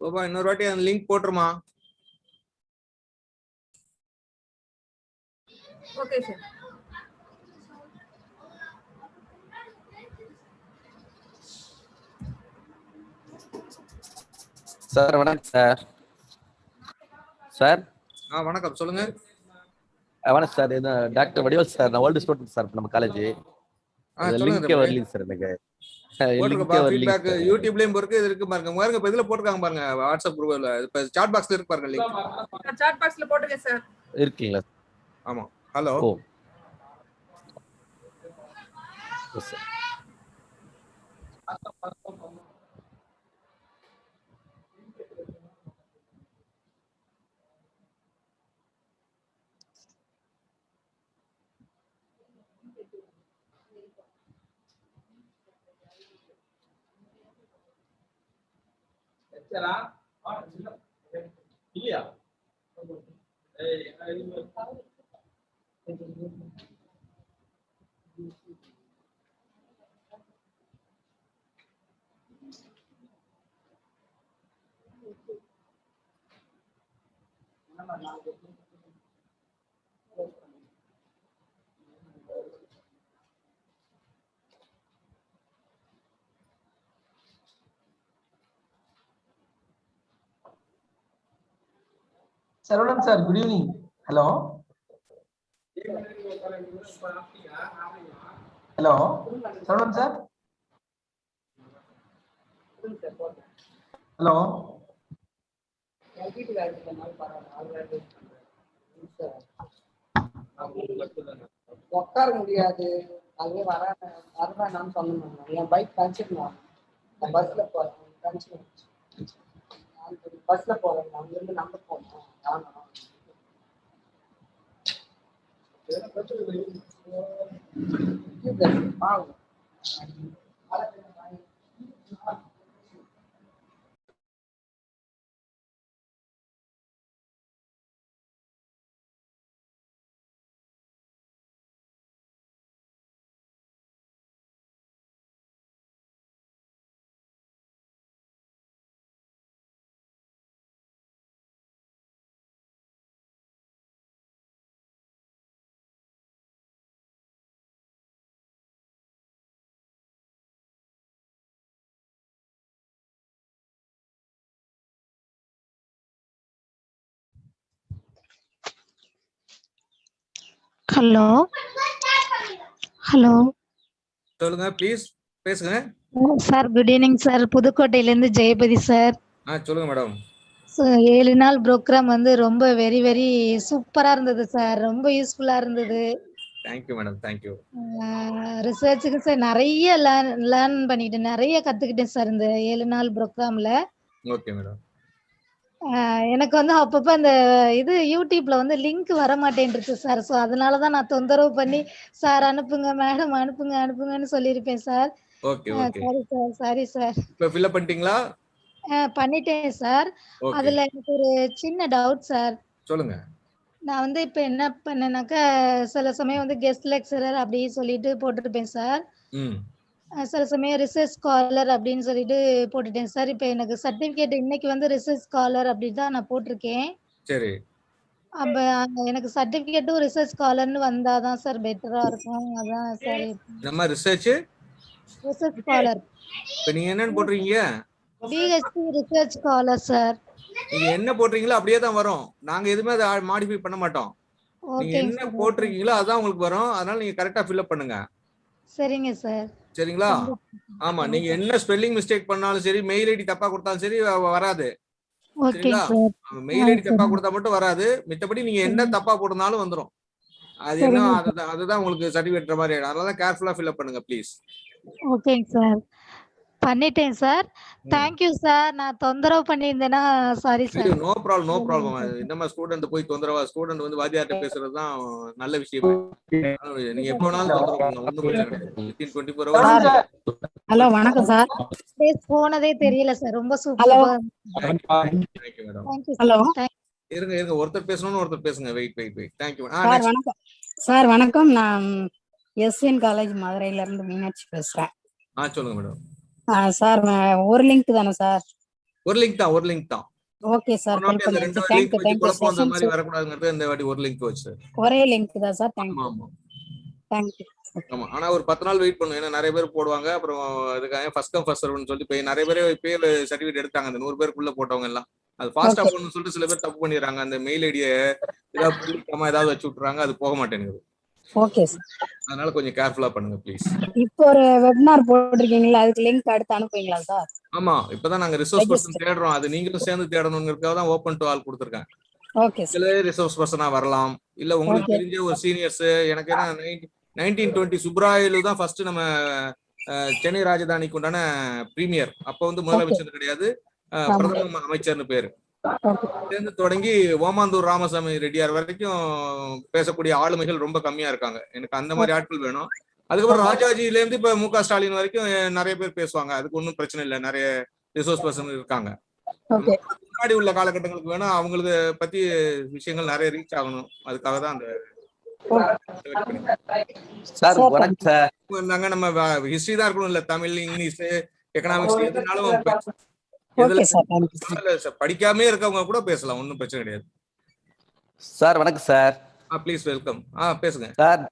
Sobha இன்னொரு வாட்டி அந்த link போட்டுருமா? Okay sir. Sir வணக்கம் சார். Sir வணக்கம் சொல்லுங்க. வணக்கம் sir. இது டாக்டர் வடிவல் சார். நான் ஓல்டு ஸ்டூடெண்ட் சார் நம்ம காலேஜ். சொல்லுங்க. லிங்கே வரலைங்க சார் எனக்கு. போட்டுருக்கப்பா ஃபீட்பேக் யூடியூப்லயும் இருக்கு, இது இருக்கு பாருங்க. பாருங்க இப்ப இதுல போட்டுருக்காங்க பாருங்க, வாட்ஸ்அப் குரூப்ல இப்ப சாட் பாக்ஸ்ல இருக்கு பாருங்க லிங்க். சாட் பாக்ஸ்ல போட்டுருக்கேன் சார். இருக்கீங்களா? ஆமா. ஹலோ. ஓ சார். இல்லையா? Sarvanan sir, good evening. Hello. Hello. Sarvanan sir. Hello. உட்கார முடியாது, அங்கே வரவேணாம்னு சொன்னேன். என் பைக் கழிச்சிடலாம், பஸ்ல போறேன், பஸ்ல போறேன், அங்கிருந்து நம்ப போனோம். ஹலோ ஹலோ சொல்லுங்க ப்ளீஸ் பேசுங்க. Sir good evening sir. புதுக்கோட்டையிலேருந்து ஜெயபதி சார். சொல்லுங்க மேடம். 7 நாள் ப்ரோக்ராம் வந்து ரொம்ப வெரி வெரி சூப்பரா இருந்தது சார். ரொம்ப யூஸ்ஃபுல்லா இருந்தது. Thank you madam, thank you. ரிசர்ச்சுக்கு சார் நிறைய லேர்ன் பண்ணிட்டு நிறைய கத்துக்கிட்டேன் சார் இந்த 7 நாள் ப்ரோக்ராம்ல. Okay madam. எனக்கு வந்து அப்பப்போ அந்த இது யூடியூப்ல வந்து லிங்க் வர மாட்டேன்ருச்சு சார். ஸோ அதனால தான் நான் தொந்தரவு பண்ணி சார் அனுப்புங்க மேடம் அனுப்புங்க அனுப்புங்கன்னு சொல்லியிருப்பேன் sir. Okay okay. Sorry sir, sorry sir. இப்போ ஃபில் அப் பண்ணிட்டீங்களா? பண்ணிட்டேன் சார். அதுல எனக்கு ஒரு சின்ன டவுட் சார். சொல்லுங்க. நான் வந்து இப்போ என்ன பண்ணேனாக்கா, சில சமயம் வந்து கெஸ்ட் லெக்சரர் அப்படி சொல்லிட்டு போட்டிருப்பேன் சார். சில சமயம் ரிசர்ச் ஸ்காலர் அப்படின்னு சொல்லிட்டு போட்டுட்டேன் சார். இப்போ எனக்கு சர்டிஃபிகேட் இன்னைக்கு வந்து ரிசர்ச் ஸ்காலர் அப்படி தான் நான் போட்டிருக்கேன். சரி. அப்போ எனக்கு சர்டிஃபிகேட்டும் ரிசர்ச் ஸ்காலர்னு வந்தாதான் சார் பெட்டரா இருக்கும். அதான் சார். நம்ம ரிசர்ச் ஸ்காலர். இப்போ நீங்க என்னன்னு போடுறீங்க? PhD research scholar sir. நீங்க என்ன போடுறீங்களோ அப்படியே தான் வரும். நாங்க எதுவுமே அதை மாடிஃபை பண்ண மாட்டோம். நீங்க என்ன போட்டிருக்கீங்களோ அதான் உங்களுக்கு வரும். அதனால நீங்க கரெக்டா ஃபில் அப் பண்ணுங்க. சரிங்க சார். சரிங்களா? ஆமா, நீங்க என்ன ஸ்பெல்லிங் மிஸ்டேக் பண்ணாலும் சரி, மெயில் ஐடி தப்பா கொடுத்தாலும் சரி வராது. சரிங்களா? மெயில் ஐடி தப்பா கொடுத்தா மட்டும் வராது. மித்தபடி நீங்க என்ன தப்பா போடுனாலும் வந்துரும். அது என்ன அதுதான் உங்களுக்கு சர்டிஃபிகேட் மாதிரி. அதனால கேர்ஃபுல்லா ஃபில் அப் பண்ணுங்க ப்ளீஸ். ஓகேங்க சார். பண்ணிட்டேன் சார். Thank you sir. நான் தொந்தரவு பண்ணியிருந்தேன்னா sorry sir. No problem, no problem. நம்ம ஸ்டூடெண்ட் போய் தொந்தரவா, ஸ்டூடெண்ட் வந்து வாத்தியார்ட்ட பேசுறது தான் நல்ல விஷயம். நீங்க எப்ப வேணாலும் தொந்தரவு பண்ணுங்க, ஒண்ணும் பிரச்சனை கிடையாது. within 24 hours. ஹலோ வணக்கம் சார். போனதே தெரியல சார். ரொம்ப சூப்பரா. Thank you madam. ஹலோ இருங்க ஒருத்தர் பேசணும்னு ஒருத்தர் பேசுங்க. வெயிட். தேங்க்யூ. சார் வணக்கம். சார் வணக்கம். நான் எஸ்என் காலேஜ் மதுரையில இருந்து மீனாட்சி பேசுறேன். சொல்லுங்க மேடம். சார் ஒரு லிங்க் தானே சார்? ஒரு லிங்க் தான் ஓகே சார், அந்த ஹெல்ப் ரெண்டு பண்ணுங்க. லிங்க் தேங்க்யூ வச்சு தேங்க்யூ குழப்பம் அந்த செஷன் மாதிரி வரக்கூடாதுங்கிறது இந்த வாட்டி ஒரு லிங்க் வச்சு. ஒரே லிங்க் தான் சார். ஆமா தேங்க்யூ ஆமா தேங்க்யூ. ஆமா. ஆனா ஒரு 10 நாள் வெயிட் பண்ணும். ஏன்னா நிறைய பேர் போடுவாங்க. அப்புறம் இதுக்காக ஃபர்ஸ்ட் கம் ஃபர்ஸ்ட் சர்வ்னு சொல்லி போய் நிறைய பேர் பேர் சர்டிஃபிகேட் எடுத்தாங்க. அந்த 100 பேருக்குள்ள போட்டவங்க எல்லாம் அது ஃபாஸ்டா ஓகே போகணும்னு சொல்லிட்டு சில பேர் தப்பு பண்ணிடுறாங்க. அந்த மெயில் ஐடியை ஏதாவது புள்ளிக்காம ஏதாவது வச்சு விட்டுறாங்க. அது போக மாட்டேங்குது. Okay sir. அதனால கொஞ்சம் கேர்ஃபுல்லா பண்ணுங்க ப்ளீஸ். இப்போ ஒரு வெபினார் போட்டிருக்கீங்களா, அதுக்கு லிங்க் அடுத்து அனுப்புவீங்களா சார்? ஆமா, இப்பதான் நாங்க ரிசோர்ஸ் பர்சன் ரெஜிஸ்டர். தேடுறோம். அது நீங்களும் சேர்ந்து தேடணுங்கிறதுக்காக தான் ஓப்பன் டு ஆல் கொடுத்துருக்கேன். Okay sir. இதுல ரிசோர்ஸ் பர்சனா வரலாம். இல்ல உங்களுக்கு ஓகே தெரிஞ்ச ஒரு சீனியர்ஸ். எனக்கு என்ன 1920 சுப்ராயலு தான் ஃபர்ஸ்ட் நம்ம சென்னை ராஜதானிக்கு உண்டான பிரீமியர். அப்ப வந்து ஓகே முதலமைச்சர் கிடையாது, ஆமா பிரதம அமைச்சர்னு பேரு. ஓகே சேர்ந்து தொடங்கி ஓமாந்தூர் ராமசாமி ரெட்டியார் வரைக்கும் பேசக்கூடிய ஆளுமைகள் ரொம்ப கம்மியா இருக்காங்க. எனக்கு அந்த மாதிரி ஆட்கள் வேணும். அதுக்கப்புறம் ராஜாஜில இருந்து இப்ப மு க ஸ்டாலின் வரைக்கும் நிறைய பேர் பேசுவாங்க. அதுக்கு ஒன்றும் பிரச்சனை இல்லை. நிறைய ரிசோர்ஸ் பர்சன் இருக்காங்க. ஓகே முன்னாடி உள்ள காலகட்டங்களுக்கு வேணும். அவங்களுக்கு பத்தி விஷயங்கள் நிறைய ரீச் ஆகணும். அதுக்காக தான் அந்த சார் வணக்கம் சார். இருந்தாங்க. நம்ம ஹிஸ்டரி தான் இருக்கணும் இல்ல, தமிழ், இங்கிலீஷ், எக்கனாமிக்ஸ் எதுனாலும் ஓகே சார். படிக்காமே இருக்கவங்க கூட பேசலாம். ஒன்றும் பிரச்சனை கிடையாது. சார் வணக்கம் சார். Please welcome. பேசுங்க சார்.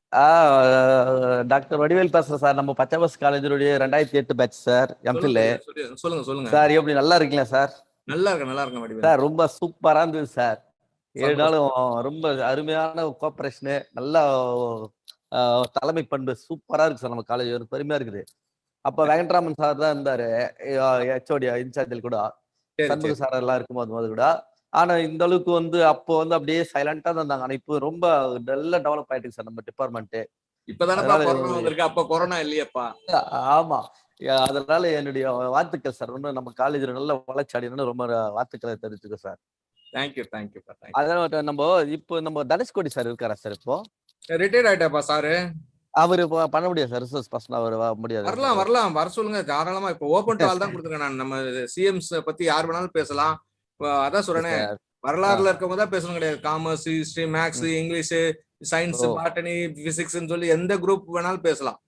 டாக்டர் வடிவேல் பேசுறேன் சார். நம்ம பச்சையப்பா காலேஜுடைய 2008 பேட்ச் சார். எம்ஃபில். சொல்லுங்க சார் எப்படி நல்லா இருக்கீங்களா சார்? நல்லா இருக்கேன் வடிவேல் சார். ரொம்ப சூப்பரா இருந்தது சார். 7 நாளும் ரொம்ப அருமையான கோஆபரேஷனு, நல்லா தலைமை பண்பு சூப்பரா இருக்கு சார். நம்ம காலேஜ் ஒரு பெருமையா இருக்குது. அப்ப வெங்கட்ராமன் சார் தான் இருந்தாரு ஹெச்ஓடி இன்சார்ஜில் கூட. சண்முக சார் எல்லாம் இருக்கும்போது கூட. ஆனா இந்த அளவுக்கு வந்து அப்போ வந்து அப்படியே சைலண்டா தான் இருந்தாங்க. ஆனா இப்போ ரொம்ப நல்லா டெவலப் ஆயிட்டு சார் நம்ம டிபார்ட்மெண்ட். இப்பதானப்பா கொரோனா வந்திருக்கு. அப்ப கொரோனா இல்லையப்பா. ஆமா. அதனால என்னுடைய வாழ்த்துக்கள் சார். இன்னும் நம்ம காலேஜ்ல நல்ல வளர்ச்சி அடையணும்னு ரொம்ப வாழ்த்துக்களை தெரிவிச்சுக்கோ சார். தேங்க்யூ. அதனால நம்ம தனுஷ்கோடி சார் இருக்காரா சார்? இப்போ ரிட்டையர்ட் ஆயிட்டாப்பா சாரு. அவரு பண்ண முடியாது சார். ரிசோர்ஸ் பர்சன் அவர் முடியாது. வரலாம் வர சொல்லுங்க தாராளமா. இப்ப ஓபன் டு ஆல் தான் கொடுத்துருக்கேன் நான். நம்ம சிஎம்ஸ் பத்தி யார் வேணாலும் பேசலாம். அதான் சொல்றேன், வரலாறுல இருக்கவங்க தான் பேசணும் கிடையாது. Commerce, history, maths, English, science, botany, பிசிக்ஸ்ன்னு சொல்லி எந்த குரூப் வேணாலும் பேசலாம்.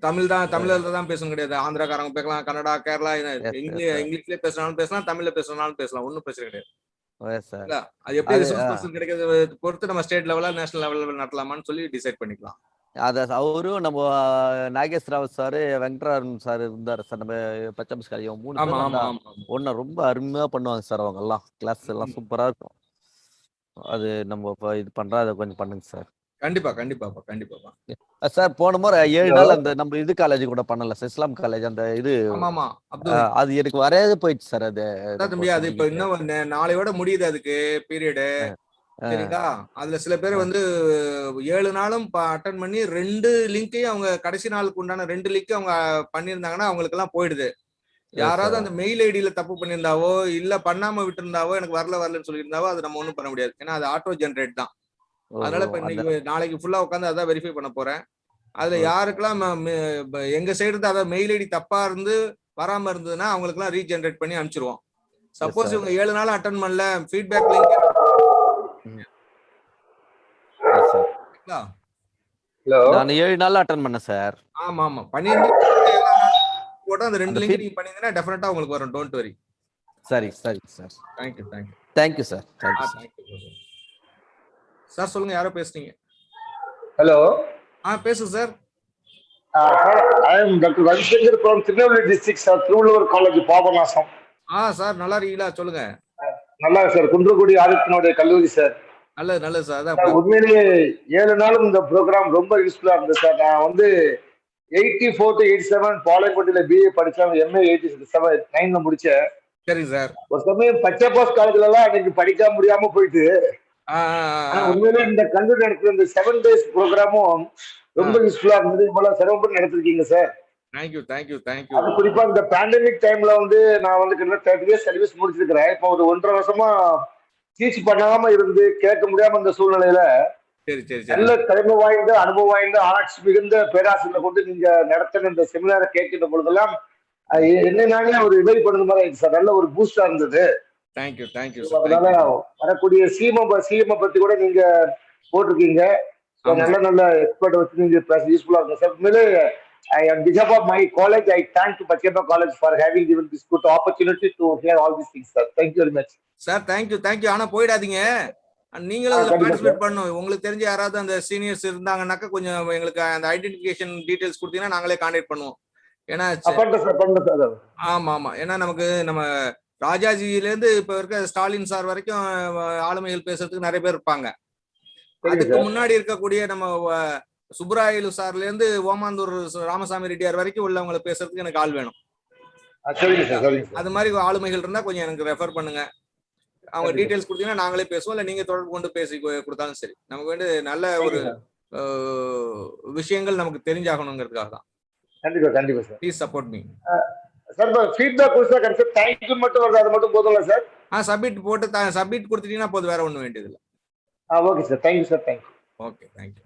தமிழ்ல தான் பேசணும் கிடையாது. ஆந்திராக்காரங்க பேசலாம், கன்னடா, கேரளா, இங்கிலீஷ்லயே பேசினாலும் பேசலாம், தமிழ்ல பேசினாலும் பேசலாம். ஒன்னும் பிரச்சனை கிடையாது. அது எப்படி ரிசோர்ஸ் பர்சன் கிடைக்கிறது பொறுத்து நம்ம ஸ்டேட் லெவலா நேஷனல் லெவல்ல நடத்தலாமான்னு சொல்லி டிசைட் பண்ணிக்கலாம். அவரும் நம்ம நாகேஷ் ராவ் சார், வெங்கட்ராமன் சார் இருந்தாரு சார். நம்ம பச்சையப்பா காலேஜ் 3 பேர் ஒன்னு ரொம்ப அருமையா பண்ணுவாங்க சார். அவங்க எல்லாம் கிளாஸ் எல்லாம் சூப்பரா இருக்கும். அது நம்ம இது பண்றோம். அதை கொஞ்சம் பண்ணுங்க சார். கண்டிப்பா சார். போன முறை 7 நாள் அந்த நம்ம இது காலேஜ் கூட பண்ணல சார், இஸ்லாம் காலேஜ். அந்த இது அது எனக்கு வரையாது போயிடுச்சு சார். அது அது இப்ப இன்னும் நாளையோட முடியுது அதுக்கு பீரியடு. சரிங்களா? அதுல சில பேர் வந்து 7 நாளும் அட்டன் பண்ணி 2 லிங்கையும் அவங்க கடைசி நாளுக்கு உண்டான 2 லிங்க் அவங்க பண்ணியிருந்தாங்கன்னா அவங்களுக்கு எல்லாம் போயிடுது. யாராவது அந்த மெயில் ஐடியில தப்பு பண்ணியிருந்தாவோ இல்ல பண்ணாம விட்டு இருந்தாவோ எனக்கு வரலன்னு சொல்லியிருந்தாவோ அது நம்ம ஒண்ணும் பண்ண முடியாது. ஏன்னா அது ஆட்டோ ஜென்ரேட் தான். அதனால இப்ப இன்னைக்கு நாளைக்கு ஃபுல்லா உட்காந்து அதான் வெரிஃபை பண்ண போறேன். அதுல யாருக்கெல்லாம் எங்க சைடு இருந்து அதாவது மெயில் ஐடி தப்பா இருந்து வராம இருந்ததுன்னா அவங்களுக்கு எல்லாம் ரீஜென்ரேட் பண்ணி அனுப்பிச்சிருவோம். சப்போஸ் இவங்க 7 நாள் அட்டன் பண்ணல, ஃபீட்பேக் லிங்க் நான் 7 நாள் அட்டெண்ட் பண்ணேன் சார். ஆமா பண்ணிருந்து போட்டா அந்த 2 லிங்க் நீங்க பண்ணீங்கன்னா டெஃபினட்டா உங்களுக்கு வரும். Don't worry. சரி சார். Thank you sir. சார் சொல்லுங்க, யாரோ பேசுறீங்க? ஹலோ. பேசுங்க sir. I am Dr. Ravishankar from Tirunelveli district, sir. Thiruvalluvar college Papanasam. Sir நல்லா இருக்கீங்களா? சொல்லுங்க. நல்லா சார். குன்றக்குடி ஆதித்தனுடைய கல்லூரி சார். நல்லது சார். அதான் உண்மையிலேயே 7 நாளும் இந்த ப்ரோக்ராம் ரொம்ப யூஸ்ஃபுல்லா இருந்தது சார். நான் வந்து 84 to 87 பாளையங்கோட்டையில BA படிச்சேன். MA 87 முடிச்சேன். சரி சார். ஒரு சமயம் பச்சையப்பா காலேஜ்ல எல்லாம் அன்னைக்கு படிக்க முடியாம போயிட்டு, உண்மையிலே இந்த கல்லூரி நடத்துற இந்த 7 days ப்ரோக்ராமும் ரொம்ப யூஸ்ஃபுல்லா இருந்தது. இவ்வளவு சிரமப்பட்டு நடத்திருக்கீங்க சார். தேங்க்யூ. அது குறிப்பா இந்த பேண்டமிக் டைம்ல வந்து நான் வந்து கிட்டத்தட்ட 30 years சர்வீஸ் முடிச்சிருக்கிறேன். இப்போ ஒரு 1.5 வருஷமா டீச் பண்ணாம இருந்து கேட்க முடியாம இந்த சூழ்நிலையில நல்ல திறமை வாய்ந்த அனுபவம் வாய்ந்த ஆராய்ச்சி மிகுந்த பேராசிரியரை கொண்டு நீங்க நடத்தின இந்த செமினாரை கேட்கின்ற பொழுதெல்லாம் என்னன்னாலே ஒரு ரிவைவ் பண்ணது மாதிரி ஆயிடுச்சு சார். நல்ல ஒரு பூஸ்டா இருந்தது. தேங்க்யூ. அதனால வரக்கூடிய சிஎம் பத்தி கூட நீங்க போட்டிருக்கீங்க. நல்ல எக்ஸ்பர்ட் வச்சு நீங்க பேச யூஸ்ஃபுல்லா இருக்கும் சார். உண்மையிலே on behalf of my college, I thank to Pachaiyappa College for having given this good opportunity to hear all these things, sir. Thank you very much. Sir thank you. ஆனா போயிடாதீங்க. நீங்களும் இதுல கண்டிப்பா பார்ட்டிசிபேட் சார். பண்ணணும். உங்களுக்கு தெரிஞ்ச யாராவது அந்த சீனியர்ஸ் இருந்தாங்கன்னாக்கா கொஞ்சம் எங்களுக்கு அந்த ஐடென்டிஃபிகேஷன் டீடைல்ஸ் கொடுத்தீங்கன்னா நாங்களே கான்டாக்ட் பண்ணுவோம். ஏன்னா பண்றேன் சார். ஆமா. ஏன்னா நமக்கு நம்ம ராஜாஜில இருந்து இப்ப இருக்க ஸ்டாலின் சார் வரைக்கும் ஆளுமைகள் பேசுறதுக்கு நிறைய பேர் இருப்பாங்க. அதுக்கு முன்னாடி இருக்கக்கூடிய நம்ம சுப்ராயலு சார்ல இருந்து ஓமாந்தூர் ராமசாமி ரெட்டியார் வரைக்கும் உள்ளவங்களை பேசுறதுக்கு எனக்கு ஆள் வேணும். அது மாதிரி ஆளுமைகள் இருந்தா கொஞ்சம் எனக்கு ரெஃபர் பண்ணுங்க. அவங்க டீடைல்ஸ் கொடுத்தீங்கன்னா நாங்களே பேசுவோம், இல்ல நீங்க தொடர்பு கொண்டு பேசி கொடுத்தாலும் சரி. நமக்கு வந்து நல்ல ஒரு விஷயங்கள் நமக்கு தெரிஞ்சாகணுங்கிறதுக்காக தான். கண்டிப்பா sir. Please support me. Sir feedback கொடுத்தா கரெக்ட் தேங்க் யூ மட்டும் வருது, அது மட்டும் போதும்ல சார்? சப்மிட் போட்டு சப்மிட் கொடுத்துட்டீங்கன்னா போதும், வேற ஒண்ணும் வேண்டியது இல்லை. Okay sir. Thank you sir. Thank you. Okay, thank you.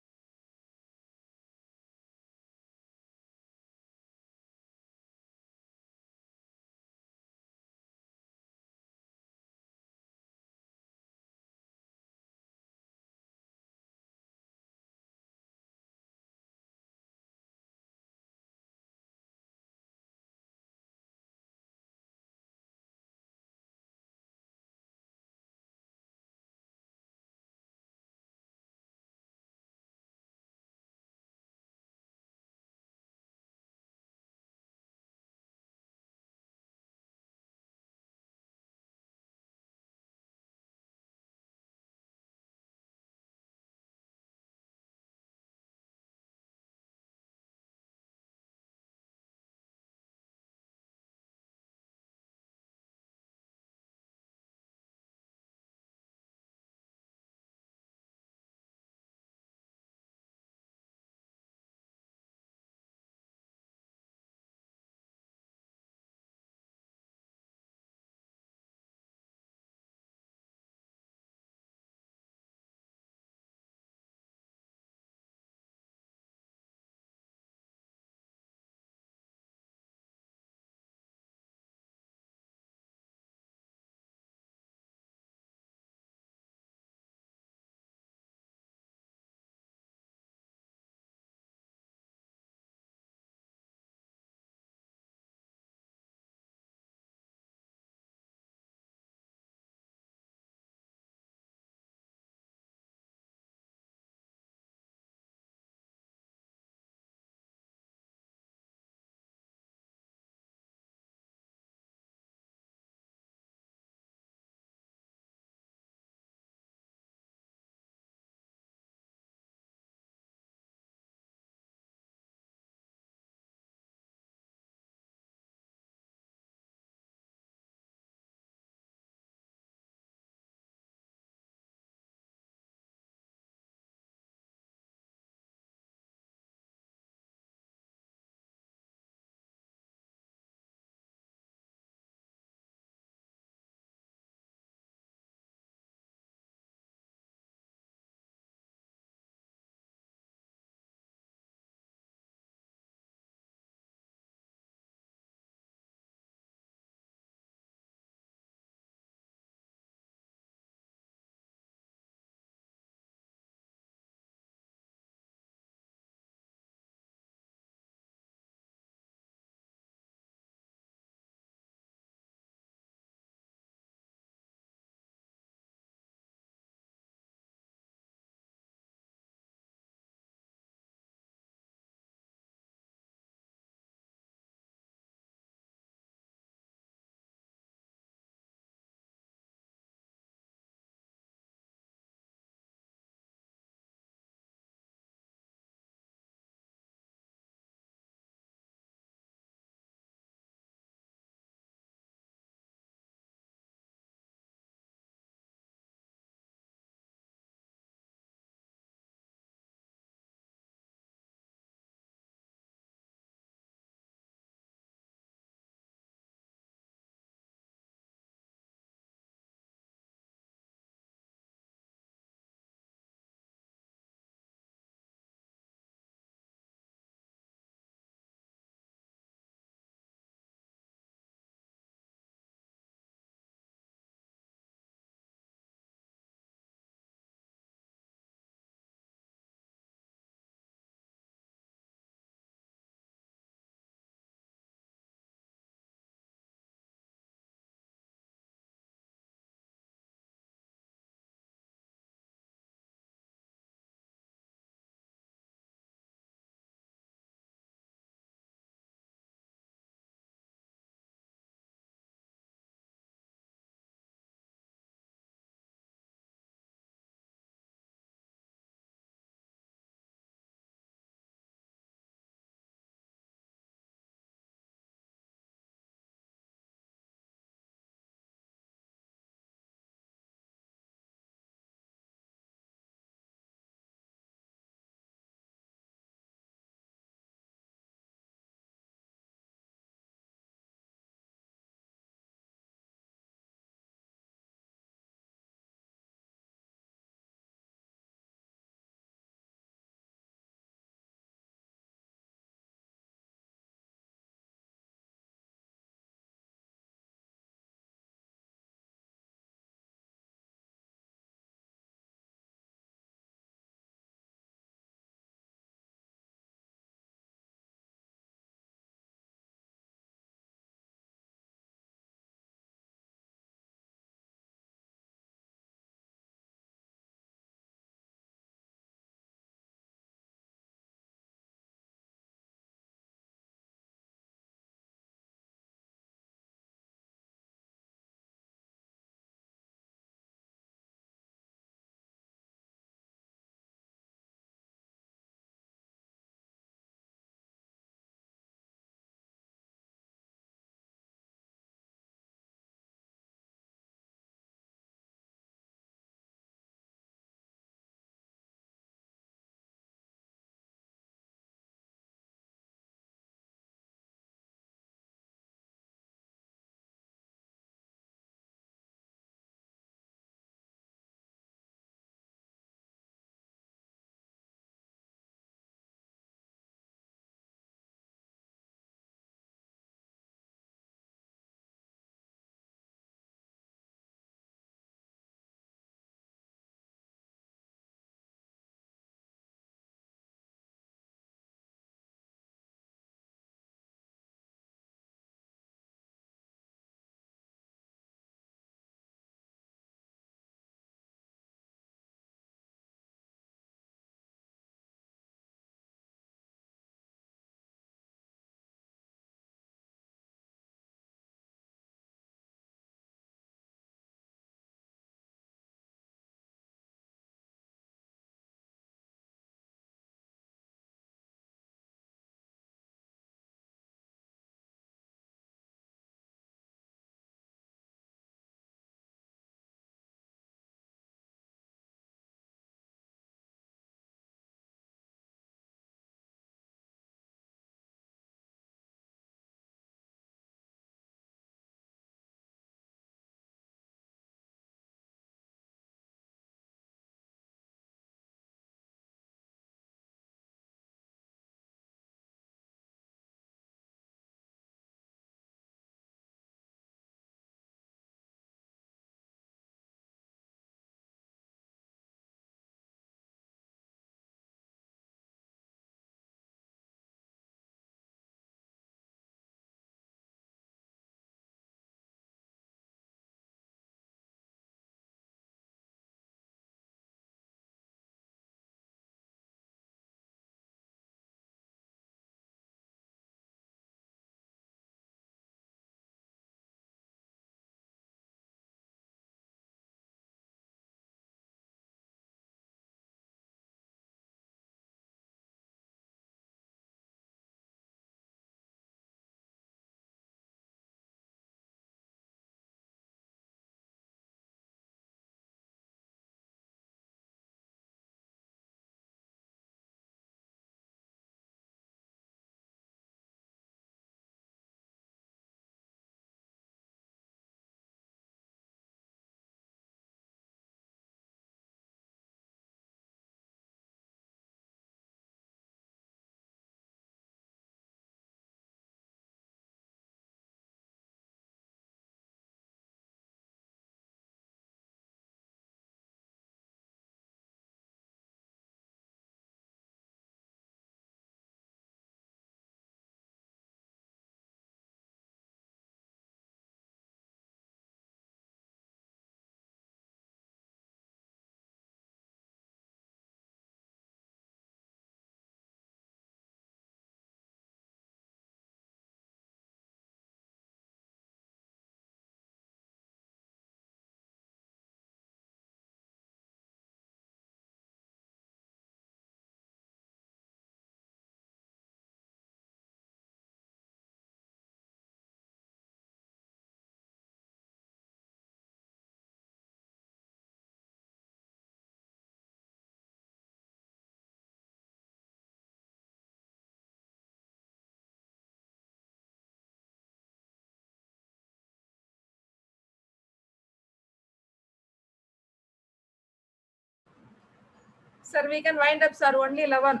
Sir, we can wind up, sir. Only 11.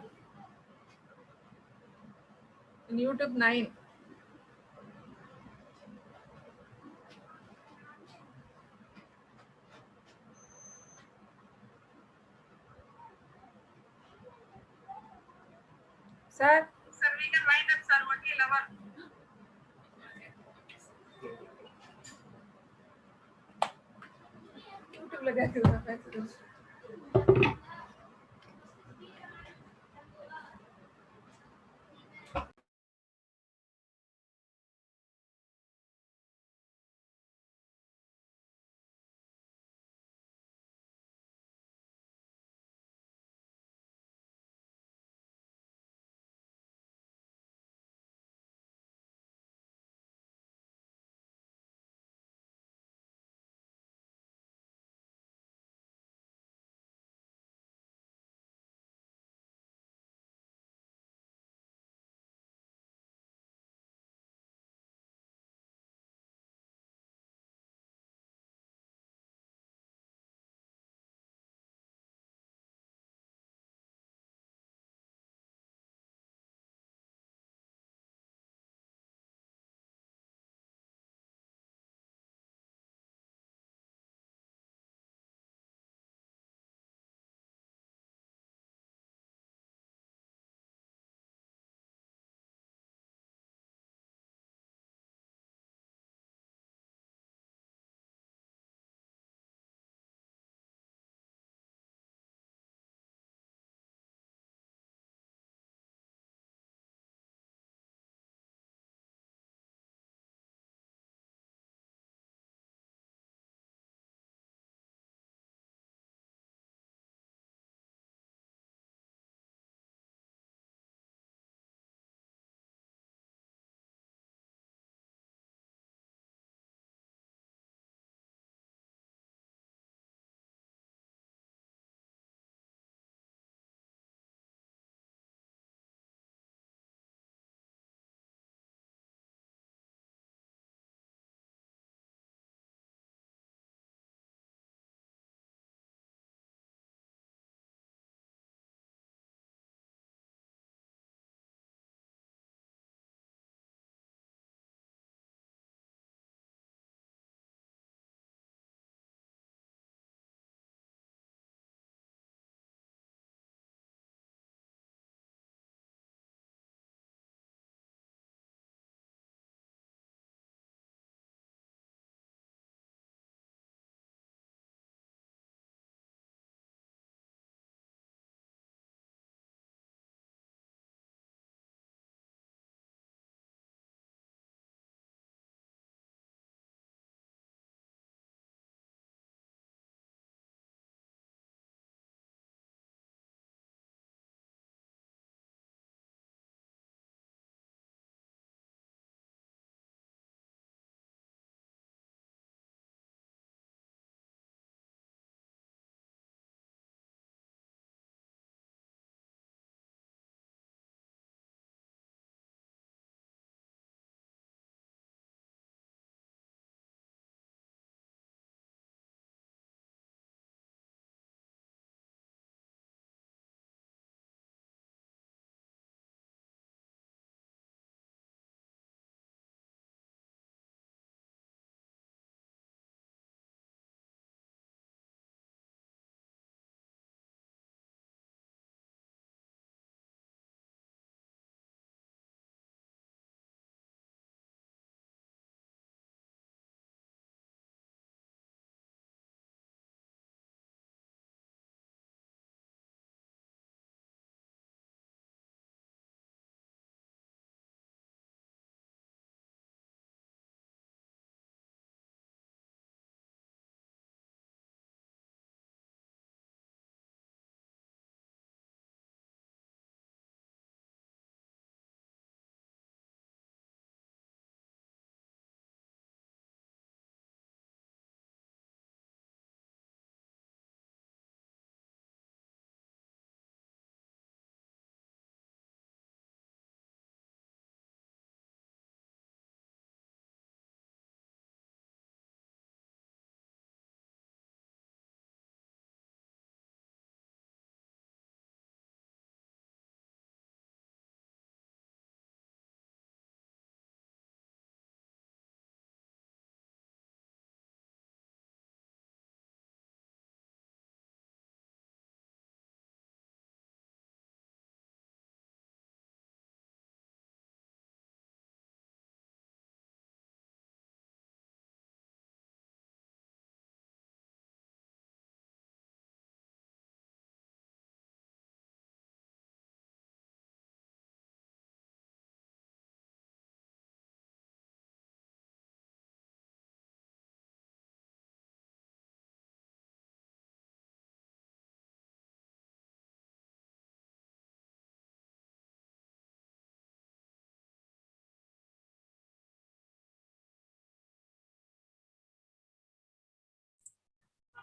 In YouTube 9. Sir, we can wind up, sir. Only 11. YouTube लगा के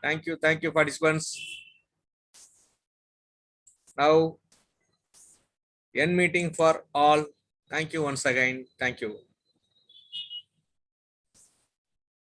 Thank you, participants. Now, end meeting for all. Thank you once again. Thank you.